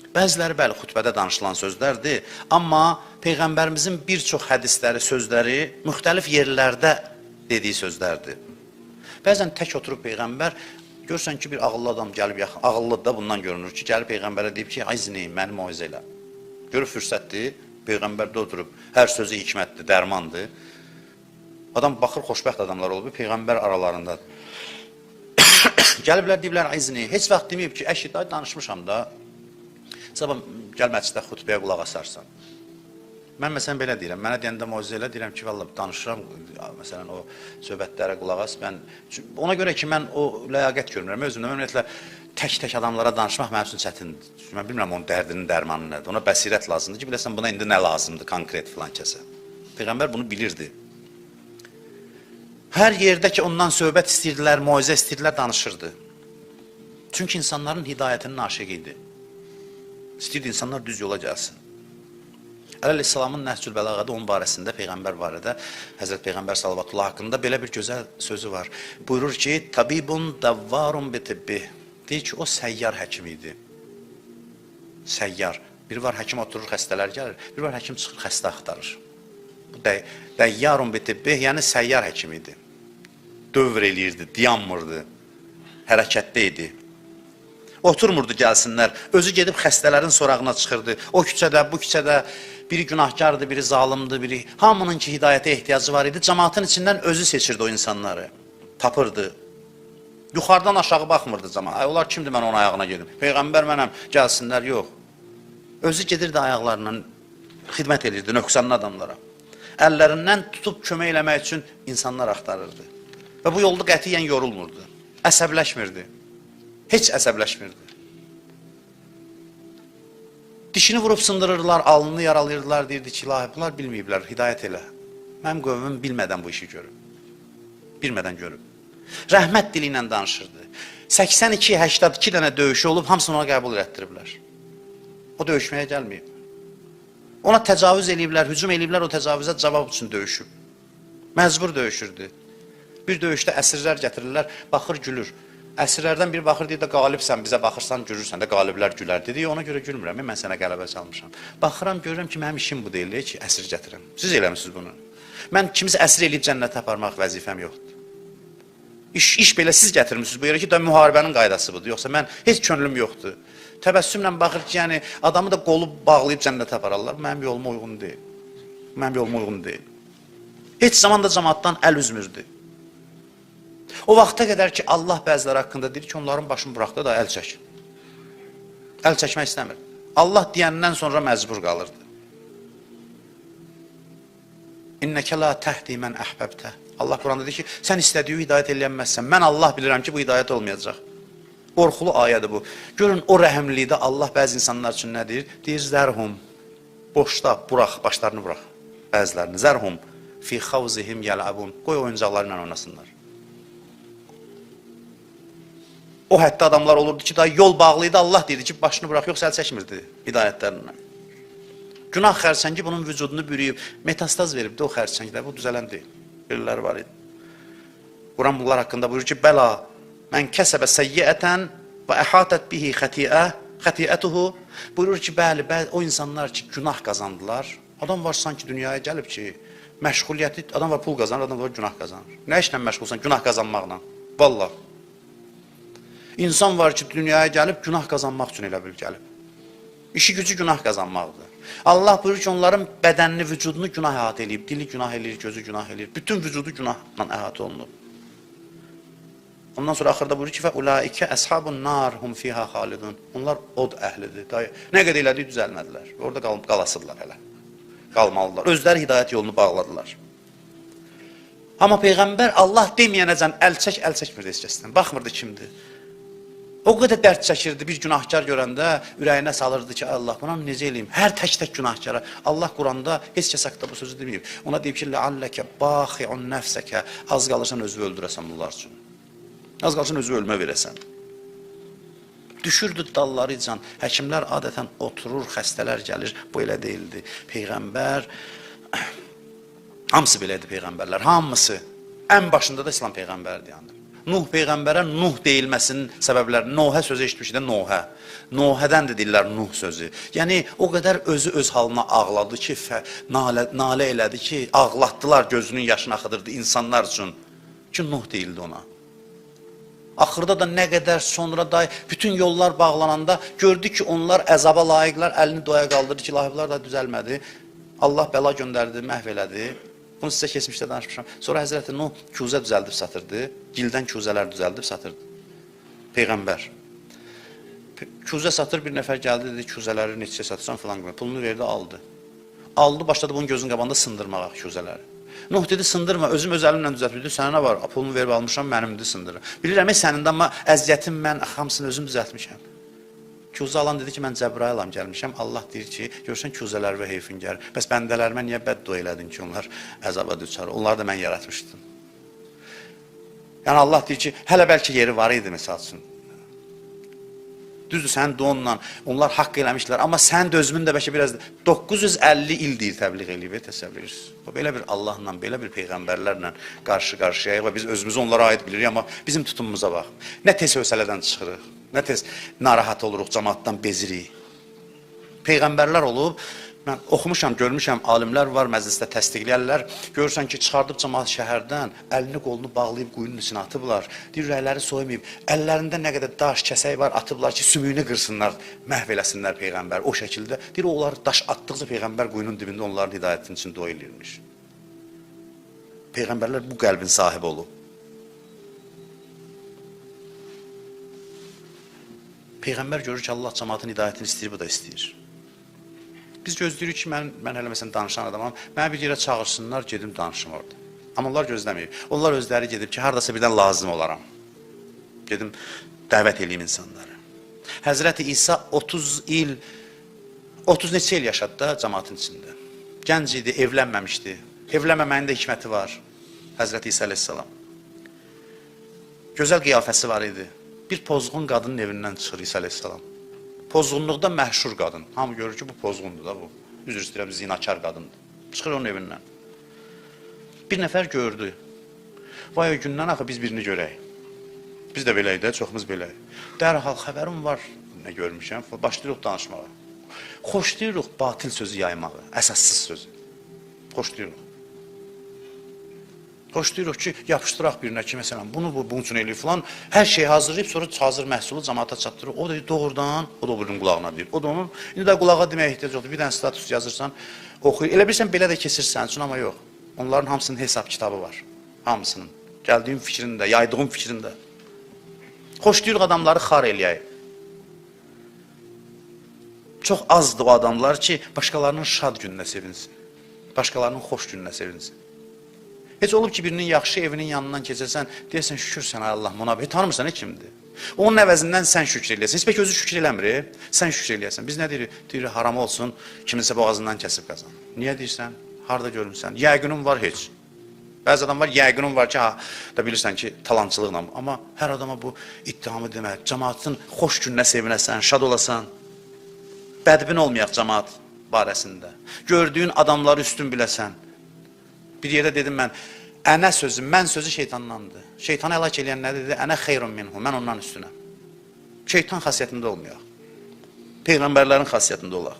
Bəziləri bəli xütbədə danışılan sözlərdir, amma Peyğəmbərimizin bir çox hədisləri, sözləri müxtəlif yerlərdə dediyi sözlərdir. Bəzən tək oturub Peyğəmbər, görürsən ki, bir ağıllı adam gəlib yaxın, ağıllı da bundan görünür ki, gəlib Peyğəmbərə deyib ki, ay zineyim, məni moizə elə. Görüb fürsətdir, Peyğəmbər də oturub, hər sözü hikmətdir, dərmandır. Adam baxır, xoşbəxt adamlar olub, Peyğəmbər aralarındadır. Gəliblər, deyiblər, ay zineyim, heç vaxt deməyib ki, əşi, danışmışam da, sabah gəl məsciddə xütbəyə qulaq asarsan. Mən məsələn belə deyirəm, mənə deyəndə moizə elə deyirəm ki, vallahi danışıram, məsələn o söhbətlərə qulaq as. Ona görə ki, mən o ləyaqət görmürəm özümdə. Mən ümumiyyətlə tək-tək adamlara danışmaq mənim üçün çətindir. Mən bilmirəm onun dərdinin dərmanı nədir. Ona bəsirət lazımdır ki, biləsən buna indi nə lazımdır konkret filan kəsə. Peyğəmbər bunu bilirdi. Hər yerdə ki, ondan söhbət istəyirdilər, moizə istəyirdilər, danışırdı. Çünki insanların hidayətinin aşiqi idi. İstəyirdi insanlar düz yola gəlsin. Əleyhissalamın Nəhcül Bəlağədə onun barəsində, Peyğəmbər barədə, Həzrət Peyğəmbər sallallahu haqqında belə bir gözəl sözü var. Buyurur ki, tabibun davvarun bi tibbi. Deyir ki, o səyyar həkim idi. Səyyar. Biri var, həkim oturur, xəstələr gəlir. Biri var, həkim çıxır, xəstə axtarır. Bu dəyyarun bi tibbi, yəni səyyar həkim idi. Dövr eləyirdi, dayanmırdı, hərəkətdə idi. Oturmurdu gəlsinlər, özü gedib xəstələrin sorağına çıxırdı. O küçədə, bu küçədə biri günahkardı, biri zalimdi, biri hamının ki hidayətə ehtiyacı var idi. Cəmaatın içindən özü seçirdi o insanları, tapırdı. Yuxarıdan aşağı baxmırdı cəmaat. Onlar kimdir, mən onun ayağına gedim. Peyğəmbər mənəm, gəlsinlər, yox. Özü gedirdi ayaqlarından, xidmət edirdi nöqsanlı adamlara. Əllərindən tutub kömək eləmək üçün insanlar axtarırdı. Və bu yolda qətiyyən yorulmurdu, əsəbləşmirdi. Heç əsəbləşmirdi. Dişini vurub sındırırlar, alnını yaralayırdılar, deyirdi ki, ilahi, bunlar bilməyiblər, hidayət elə. Mənim qövmüm bilmədən bu işi görüb. Bilmədən görüb. Rəhmət dili ilə danışırdı. 82-82 dənə döyüşü olub, hamısını ona qəbul etdiriblər. O döyüşməyə gəlməyib. Ona təcavüz eləyiblər, hücum eləyiblər, o təcavüzə cavab üçün döyüşüb. Məcbur döyüşürdü. Bir döyüşdə əsirlər gətirirlər, baxır, gülür. Əsirlərdən biri baxır, deyir də, qalibsən, bizə baxırsan, gülürsən də, qaliblər gülər. Dedi, ona görə gülmürəm, mən sənə qələbə çalmışam. Baxıram, görürəm ki, mənim işim bu deyil ki, əsir gətirəm. Siz eləmişsiniz bunu. Mən kimisə əsir eləyib cənnətə aparmaq vəzifəm yoxdur. İş belə siz gətirmişsiniz bu yerə ki, da müharibənin qaydası budur. Yoxsa mən heç könlüm yoxdur. Təbəssümlə baxır ki, yəni, adamı da qolu bağlayıb cənnətə apararlar. Mənim yoluma uyğun deyil. Mənim yoluma uyğun deyil. Heç zaman da cəmaatdan əl üzmürdü. O vaxta qədər ki, Allah bəziləri haqqında deyir ki, onların başını buraxdı da əl çək. Əl çəkmək istəmir. Allah deyəndən sonra məcbur qalırdı. İnnəkə la təhdi mən əhbəbtə. Allah Quranda deyir ki, sən istədiyi hidayət eləyənməzsən. Mən Allah bilirəm ki, bu hidayət olmayacaq. Qorxulu ayədir bu. Görün, o rəhimlilikdə Allah bəzi insanlar üçün nə deyir? Deyir, zərhum, boşda, burax, başlarını burax. Bəzilərini, zərhum, fi xavzihim yəlabun. Qoy oyuncaqlarla oynasınlar. O hətta adamlar olurdu ki, daha yol bağlıydı, Allah deyirdi ki, başını burax, yoxsa əl çəkmirdi hidayətlərindən. Günah xərçəngi bunun vücudunu bürüyüb, metastaz verib də o xərçəngdə, bu düzələn deyil. Biriləri var idi. Quran bunlar haqqında buyurur ki, bəla, mən kəsəbə səyyiətən və əhatət bihi xətiyyətuhu. Buyurur ki, bəli, o insanlar ki, günah qazandılar. Adam var sanki dünyaya gəlib ki, məşğuliyyəti, adam var pul qazanır, adam var günah qazanır. Nə işlə məşğulsan? Günah qazanmaqla. Vallahi. İnsan var ki, dünyaya gəlib, günah qazanmaq üçün elə bil gəlib. İşi gücü günah qazanmaqdır. Allah buyurur ki, onların bədənini, vücudunu günah əhatə eləyib, dili günah eləyir, gözü günah eləyir, bütün vücudu günahla əhatə olunur. Ondan sonra axırda buyurur ki, فَاُولَٰئِكَ أَصْحَابُ النَّارِ هُمْ فِيهَا خَالِدُونَ. Onlar od əhlidir. Nə qədər elədiyi düzəlmədilər. Orada qalasıdırlar hələ. Qalmalıdırlar. Özləri hidayət yolunu bağladılar. Amma Peyğəmbər Allah deməyənəcən əl çəkmirdi heç kəsdən. Baxmırdı kimdir. O qədər dərd çəkirdi, bir günahkar görəndə ürəyinə salırdı ki, Allah, buna necə eləyim? Hər tək günahkara. Allah Quranda heç kəs haqqında bu sözü deməyib. Ona deyib ki, لَعَلَّكَ بَاخِعُ نَفْسَكَ. Az qalırsan özü öldürəsən bunlar üçün. Az qalırsan özü ölmə verəsən. Düşürdü dalları can. Həkimlər adətən oturur, xəstələr gəlir. Bu elə deyildi. Peyğəmbər, hamısı belə idi Peyğəmbərlər. Hamısı. Ən başında da İslam Peyğəmbərdir yandır. Nuh Peyğəmbərə Nuh deyilməsinin səbəbləri, Nohə sözü eşitmişik də Nohə. Nohədən də deyirlər Nuh sözü. Yəni, o qədər özü öz halına ağladı ki, nalə elədi ki, ağlatdılar, gözünün yaşını axıdırdı insanlar üçün. Ki, Nuh deyildi ona. Axırda da nə qədər sonra da bütün yollar bağlananda gördü ki, onlar əzaba layiqlər, əlini doya qaldırdı ki, lahiblər da düzəlmədi. Allah bəla göndərdi, məhv elədi. Bunu sizə keçmişdə danışmışam. Sonra Həzrəti Nuh kuzə düzəldib satırdı. Gildən kuzələr düzəldib satırdı. Peyğəmbər. Kuzə satır, bir nəfər gəldi, dedi, kuzələri neçə satırsan filan kimi. Pulunu verdi, aldı. Aldı, başladı bunun gözünün qabağında sındırmağa kuzələri. Nuh dedi, sındırma, özüm öz əlimlə düzəltdim. Sənə nə var? Pulunu verib almışam, mənimdir sındırır. Bilirəm, sənində, amma əziyyətim mən, hamısını özüm düzəltmişəm. Kuzə alan dedi ki, mən Cəbrailam gəlmişəm. Allah deyir ki, görsən kuzələr və heyfin gəlir. Bəs bəndələrimə niyə bəddua elədin ki, onlar əzaba düşər? Onları da mən yaratmışdım. Yəni Allah deyir ki, hələ bəlkə yeri var idi, məsəl üçün. Düzdür, sən donla, onlar haqq eləmişlər, amma sən də özümün də bəlkə biraz 950 il deyir təbliğ eləyib, təsəvvür edirsiniz. Belə bir Allahla, belə bir peyğəmbərlərlə qarşı-qarşıyayıq və biz özümüzü onlara aid bilirik, amma bizim tutumumuza bax. Nə tez hösələdən çıxırıq, nə tez narahat oluruq, cəmaatdan bezirik. Peyğəmbərlər olub, mən oxumuşam, görmüşəm, alimlər var, məclisdə təsdiqləyərlər. Görürsən ki, çıxardıb cəmaat şəhərdən, əlini qolunu bağlayıb quyunun içine atıblar. Deyir, ürəkləri soymayıb, əllərində nə qədər daş, kəsək var, atıblar ki, sümüyünü qırsınlar, məhv eləsinlər Peyğəmbər. O şəkildə, deyir, onlar daş atdıqca Peyğəmbər quyunun dibində onların hidayətinin üçün dua eləyirmiş. Peyğəmbərlər bu qəlbin sahibi olub. Peyğəmbər görür ki, Allah cəmaatın hidayətini istəyir, bu da istəyir. Biz gözləyirik ki, mən hələ məsələn danışan adamam, mənə bir yerə çağırsınlar, gedim danışım orada. Amma onlar gözləməyib. Onlar özləri gedib ki, haradasa birdən lazım olaram. Gedim, dəvət edeyim insanları. Həzrəti İsa 30 neçə il yaşadı da cəmaatın içində. Gənc idi, evlənməmişdi. Evlənməməyin də hikməti var. Həzrəti İsa aleyhissalam. Gözəl qiyafəsi var idi. Bir pozğun qadının evindən çıxır İsa aleyhissalam. Pozğunluqda məhşur qadın. Hamı görür ki, bu pozğundur da bu. Üzr istəyirəm, zinakar qadındır. Çıxır onun evindən. Bir nəfər gördü. Vay o gündən axı biz birini görək. Biz də beləyik də, çoxumuz beləyik. Dərhal xəbərim var, nə görmüşəm, başlayırıq danışmağa. Xoşlayırıq batil sözü yaymağı, əsassız sözü. Xoşlayırıq. Xoşlayırıq ki, yapışdıraq birinə ki, məsələn, bunun üçün eləyir filan, hər şeyi hazırlayıb, sonra hazır məhsulu cəmaata çatdırır. O da doğrudan, o da bunun qulağına deyir. O da onun, indi də qulağa deməyə ehtiyac yoxdur. Bir dənə status yazırsan, oxuyur. Elə bilirsən, belə də keçirsən üçün, amma yox. Onların hamısının hesab kitabı var. Hamısının. Gəldiyim fikrində, yaydığım fikrində. Xoşlayırıq adamları xar eləyək. Çox azdır o adamlar ki, başqalarının şad gününə sevinsin. Başqalarının xoş gününə sevinsin. Heç olub ki, birinin yaxşı evinin yanından keçirsən, deyəsən, şükür sənə Allah, ona tanımırsan, kimdir? Onun əvəzindən sən şükür eləyəsən. Heç pək özü şükür eləmir, sən şükür eləyəsən. Biz nə deyirik? Deyirik, haram olsun, kiminsə boğazından kəsib qazan. Niyə deyirsən? Harada görmüsən? Yəqinin var heç. Bəzi adam var, yəqinin var ki, da bilirsən ki, talançılıqla. Amma hər adama bu iddiamı demək, cəmaatın xoş gününə sevinəsən, şad olasan, bədbin olmayaq cəmaat. barəsində. Gördüyün adamları üstün biləsən. Bir yerdə dedim mən, ənə sözü, mən sözü şeytandandır. Şeytanı həlak eləyən nə dedi? Ənə xeyrun minhu, mən ondan üstünəm. Şeytan xasiyyətində olmayaq. Peyğəmbərlərin xasiyyətində olaq.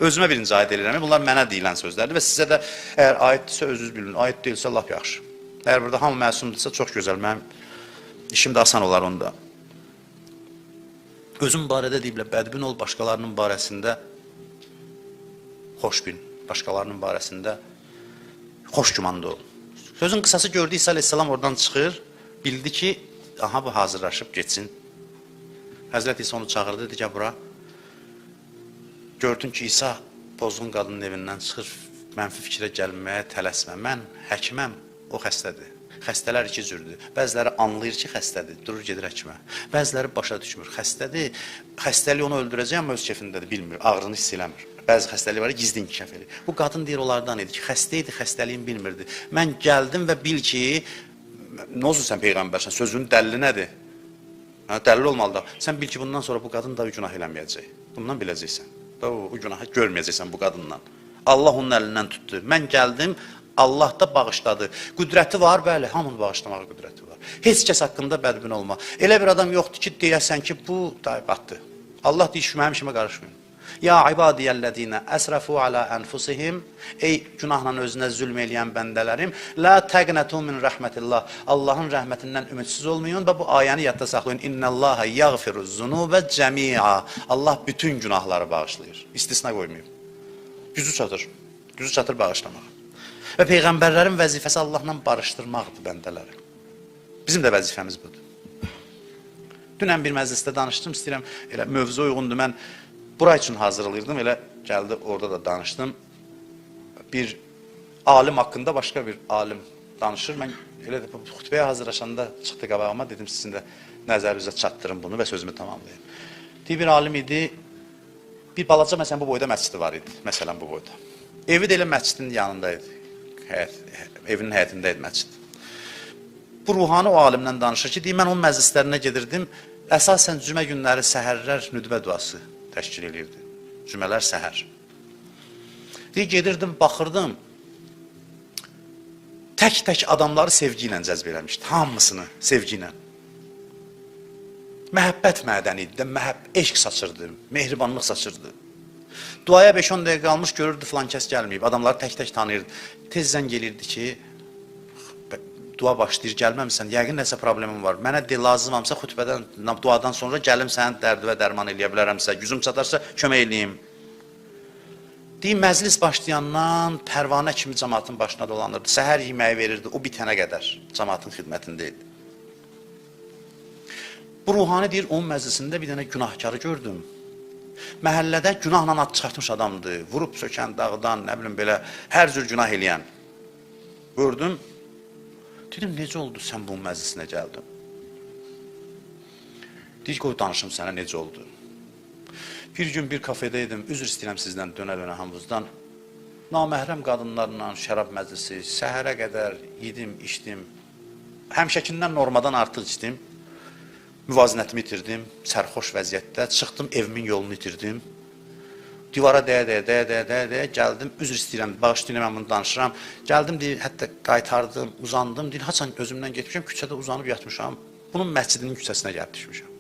Özümə birinci aid edirəm. Bunlar mənə deyilən sözlərdir və sizə də əgər aiddirsə özünüz bilin, aid deyilsə lap yaxşı. Əgər burada hamı məsumdursa çox gözəl, mənim işim də asan olar onda. Özüm barədə deyiblər, bədbin ol, başqalarının barəsində xoş bil, başqalarının barəsində xoş gümanda ol. Sözün qısası gördü İsa aleyhissalam oradan çıxır, bildi ki, aha bu hazırlaşıb geçsin. Həzrət İsa onu çağırdı, dedi ki, bura. Gördün ki, İsa pozğun qadının evindən çıxır, mənfi fikrə gəlməyə tələsmə. Mən həkiməm, o xəstədir. Xəstələr iki cürdür. Bəziləri anlayır ki, xəstədir, durur gedir həkimə. Bəziləri başa düşmür, xəstədir. Xəstəliyi onu öldürəcək, amma öz kefindədir, bilmir, ağrını hiss eləmir. Bəzi xəstəlik var, gizli inkişaf edir. Bu qadın deyir, onlardan idi ki, xəstə idi, xəstəliyin bilmirdi. Mən gəldim və bil ki, nə olsun sən Peyğəmbərsən, sözünün dəlili nədir? Dəlil olmalıdır. Sən bil ki, bundan sonra bu qadın da günah eləməyəcək. Bundan biləcəksən. O günahı görməyəcəksən bu qadından. Allah onun əlindən tutdu. Mən gəldim, Allah da bağışladı. Qüdrəti var, bəli, hamını bağışlamağa qüdrəti var. Heç kəs haqqında bədbin olma. Elə bir adam yoxdur ki, deyəsən ki, bu batdı. Allah deyir, mənim işimə qarışmayın. Ya ibadiyəllədinə əsrəfu alə ənfusihim, ey günahla özünə zülm eləyən bəndələrim, la təqnətu min rəhmətillah, Allahın rəhmətindən ümidsiz olmayın və bu ayəni yadda saxlayın. İnnəllaha yəğfiruz zunubə cəmi'a. Allah bütün günahları bağışlayır. İstisna qoymayıb. Gücü çatır bağışlamaq. Və Peyğəmbərlərin vəzifəsi Allahla barışdırmaqdır bəndələri. Bizim də vəzifəmiz budur. Dünən bir məclisdə danışdım, istəyirəm, elə mövzu uyğundur, mən bura üçün hazırlayırdım, elə gəldi, orada da danışdım. Bir alim haqqında başqa bir alim danışır. Mən elə də xütbəyə hazırlaşanda çıxdı qabağıma, dedim sizin də nəzərinizə çatdırın bunu və sözümü tamamlayın. Bir alim idi, bir balaca məsələn bu boyda məscidi var idi, məsələn bu boyda. Evi də elə məscidin yanında idi, evinin həyətində idi məscid. Bu ruhani o alimdən danışır ki, mən onun məclislərinə gedirdim, əsasən cümə günləri səhərlər nüdbə duası təşkil edirdi. Cümələr səhər. Gedirdim, baxırdım, tək-tək adamları sevgi ilə cəzb eləmişdi, hamısını sevgi ilə. Məhəbbət mədəni idi, eşq saçırdı, mehribanlıq saçırdı. Duaya 5-10 dəqiqə qalmış, görürdü filan kəs gəlməyib, adamları tək-tək tanıyırdı. Tez zəng gelirdi ki, dua başlayır, gəlməmisən, yəqin nəsə problemim var. Mənə lazımamsa xütbədən, duadan sonra gəlim sənin dərdi və dərman eləyə bilərəmsə, gücüm çatarsa kömək eləyim. Deyim, məclis başlayandan pərvanə kimi cəmaatın başına dolanırdı. Səhər yeməyi verirdi, o bitənə qədər cəmaatın xidmətində idi. Bu ruhani deyir, onun məclisində bir dənə günahkarı gördüm. Məhəllədə günahla ad çıxartmış adamdır, vurub sökən dağdan, nə bilim belə, hər cür günah eləyən. Gördüm, dedim, necə oldu sən bunun məclisinə gəldin? Deyir, qoy danışım sənə necə oldu. Bir gün bir kafedə idim, üzr istəyirəm sizdən dönə-dönə hamımızdan. Naməhrəm qadınlarla şərab məclisi, səhərə qədər yedim, içdim. Həmişəkindən normadan artıq içdim. Müvazinətimi itirdim, sərxoş vəziyyətdə. Çıxdım, evimin yolunu itirdim. Divara dəyə, gəldim, üzr istəyirəm, bağışlayın, mən bunu danışıram. Gəldim, deyir, hətta qaytardım, uzandım, deyir, haçan özümdən getmişəm, küçədə uzanıb yatmışam. Bunun məscidinin küçəsinə gəlib düşmüşəm.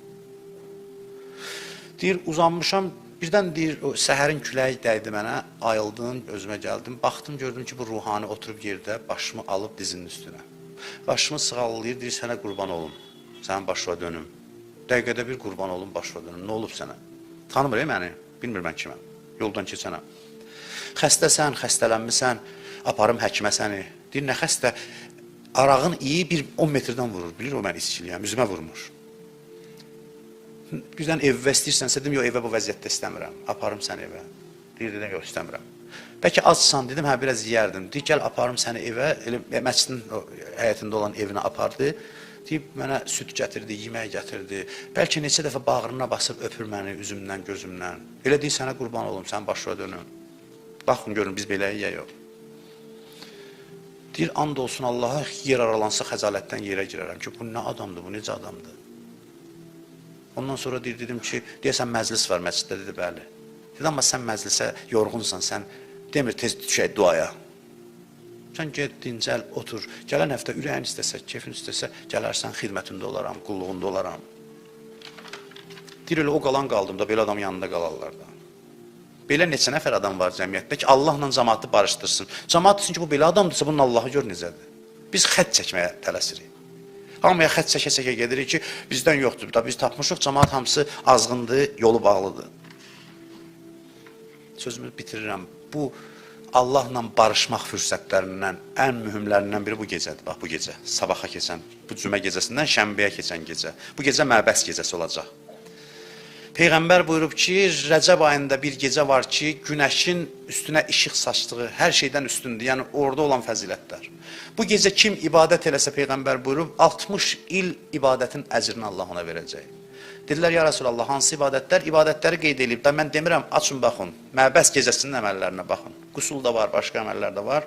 Deyir, uzanmışam, birdən deyir, o səhərin küləyi dəydi mənə, ayıldım, özümə gəldim, baxdım, gördüm ki, bu ruhani oturub yerdə, başımı alıb dizinin üstünə. Başımı sığallayır, deyir, sənə qurban olum, sənin başına dönüm. Dəqiqədə bir qurban olum, başına dönüm, nə olub sənə? Tanımır, məni, bilmir mən kiməm, yoldan keçənəm. Xəstəsən, xəstələnmisən, aparım həkimə səni. Deyir, nə xəstə? Arağın iyi bir 10 metrdən vurur, bilir o mən içkiliyəm, üzümə vurmur. Birdən evə istəyirsənsə, dedim, yox, evə bu vəziyyətdə istəmirəm, aparım səni evə. Deyir, dedim, yox, istəmirəm. Bəlkə azsan, dedim, hə, biraz yiyərdim. Deyir, gəl, aparım səni evə, məscidin həyətində olan evinə apardı. Deyib, mənə süt gətirdi, yemək gətirdi. Bəlkə neçə dəfə bağrına basıb öpür məni üzümdən, gözümdən. Elə deyir, sənə qurban olum, sən başına dönün. Baxın, görün, biz beləyik ya yox. Deyir, and olsun Allaha, yer aralansa xəcalətdən yerə girərəm ki, bu nə adamdır, bu necə adamdır? Ondan sonra deyir, dedim ki, deyəsən məclis var məsciddə, dedi, bəli. Dedi, amma sən məclisə yorğunsan, sən demir tez düşək duaya. Sən get, dincəl, otur. Gələn həftə ürəyin istəsə, keyfin istəsə, gələrsən, xidmətində olaram, qulluğunda olaram. Deyir, elə o qalan qaldımda, belə adam yanında qalarlar da. Belə neçə nəfər adam var cəmiyyətdə ki, Allahla cəmaatı barışdırsın. Cəmaat desin ki, bu belə adamdırsa, bunun Allahı gör necədir. Biz xət çəkməyə tələsirik. Hamıya xət çəkə-çəkə gedirik ki, bizdən yoxdur. Biz tapmışıq, cəmaat hamısı azğındır, yolu bağlıdır. Sözümü bitirirəm. Bu, Allahla barışmaq fürsətlərindən ən mühümlərindən biri bu gecədir. Bax, bu gecə, sabaha keçən, bu cümə gecəsindən şənbəyə keçən gecə. Bu gecə məbəs gecəsi olacaq. Peyğəmbər buyurub ki, Rəcəb ayında bir gecə var ki, günəşin üstünə işıq saçdığı hər şeydən üstündür. Yəni, orada olan fəzilətlər. Bu gecə kim ibadət eləsə Peyğəmbər buyurub, 60 il ibadətin əcrini Allah ona verəcək. Dedilər, ya Rasulallah, hansı ibadətlər? İbadətləri qeyd edib də mən demirəm, açın, baxın, məbəs gecəsinin əməllərinə baxın. Qusul da var, başqa əməllər də var.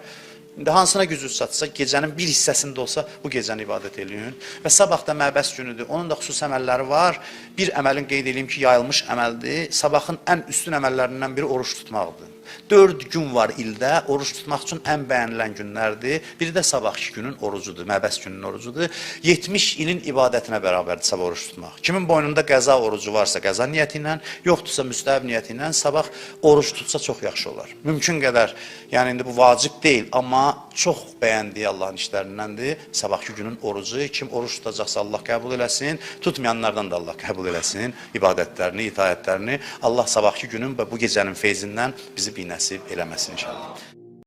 İndi hansına gücünüz çatsa, gecənin bir hissəsində olsa bu gecəni ibadət eləyin. Və sabah da məbəs günüdür. Onun da xüsusi əməlləri var. Bir əməlin qeyd edeyim ki, yayılmış əməldir. Sabahın ən üstün əməllərindən biri oruç tutmaqdır. 4 gün var ildə, oruç tutmaq üçün ən bəyənilən günlərdir. Biri də sabahki günün orucudur, məbəs günün orucudur. 70 ilin ibadətinə bərabərdir sabah oruç tutmaq. Kimin boynunda qəza orucu varsa qəza niyyəti ilə, yoxdursa müstəhəb niyyəti ilə sabah oruç tutsa çox yaxşı olar. Mümkün qədər, yəni indi bu vacib deyil, amma çox bəyəndiyi Allahın işlərindəndir. Sabahki günün orucu, kim oruç tutacaqsa Allah qəbul eləsin, tutmayanlardan da Allah qəbul eləsin ibadətlərini, itaətlərini. Allah sabahki günün və bu gecənin feyzindən bizi binəsib eləməsin inşallah.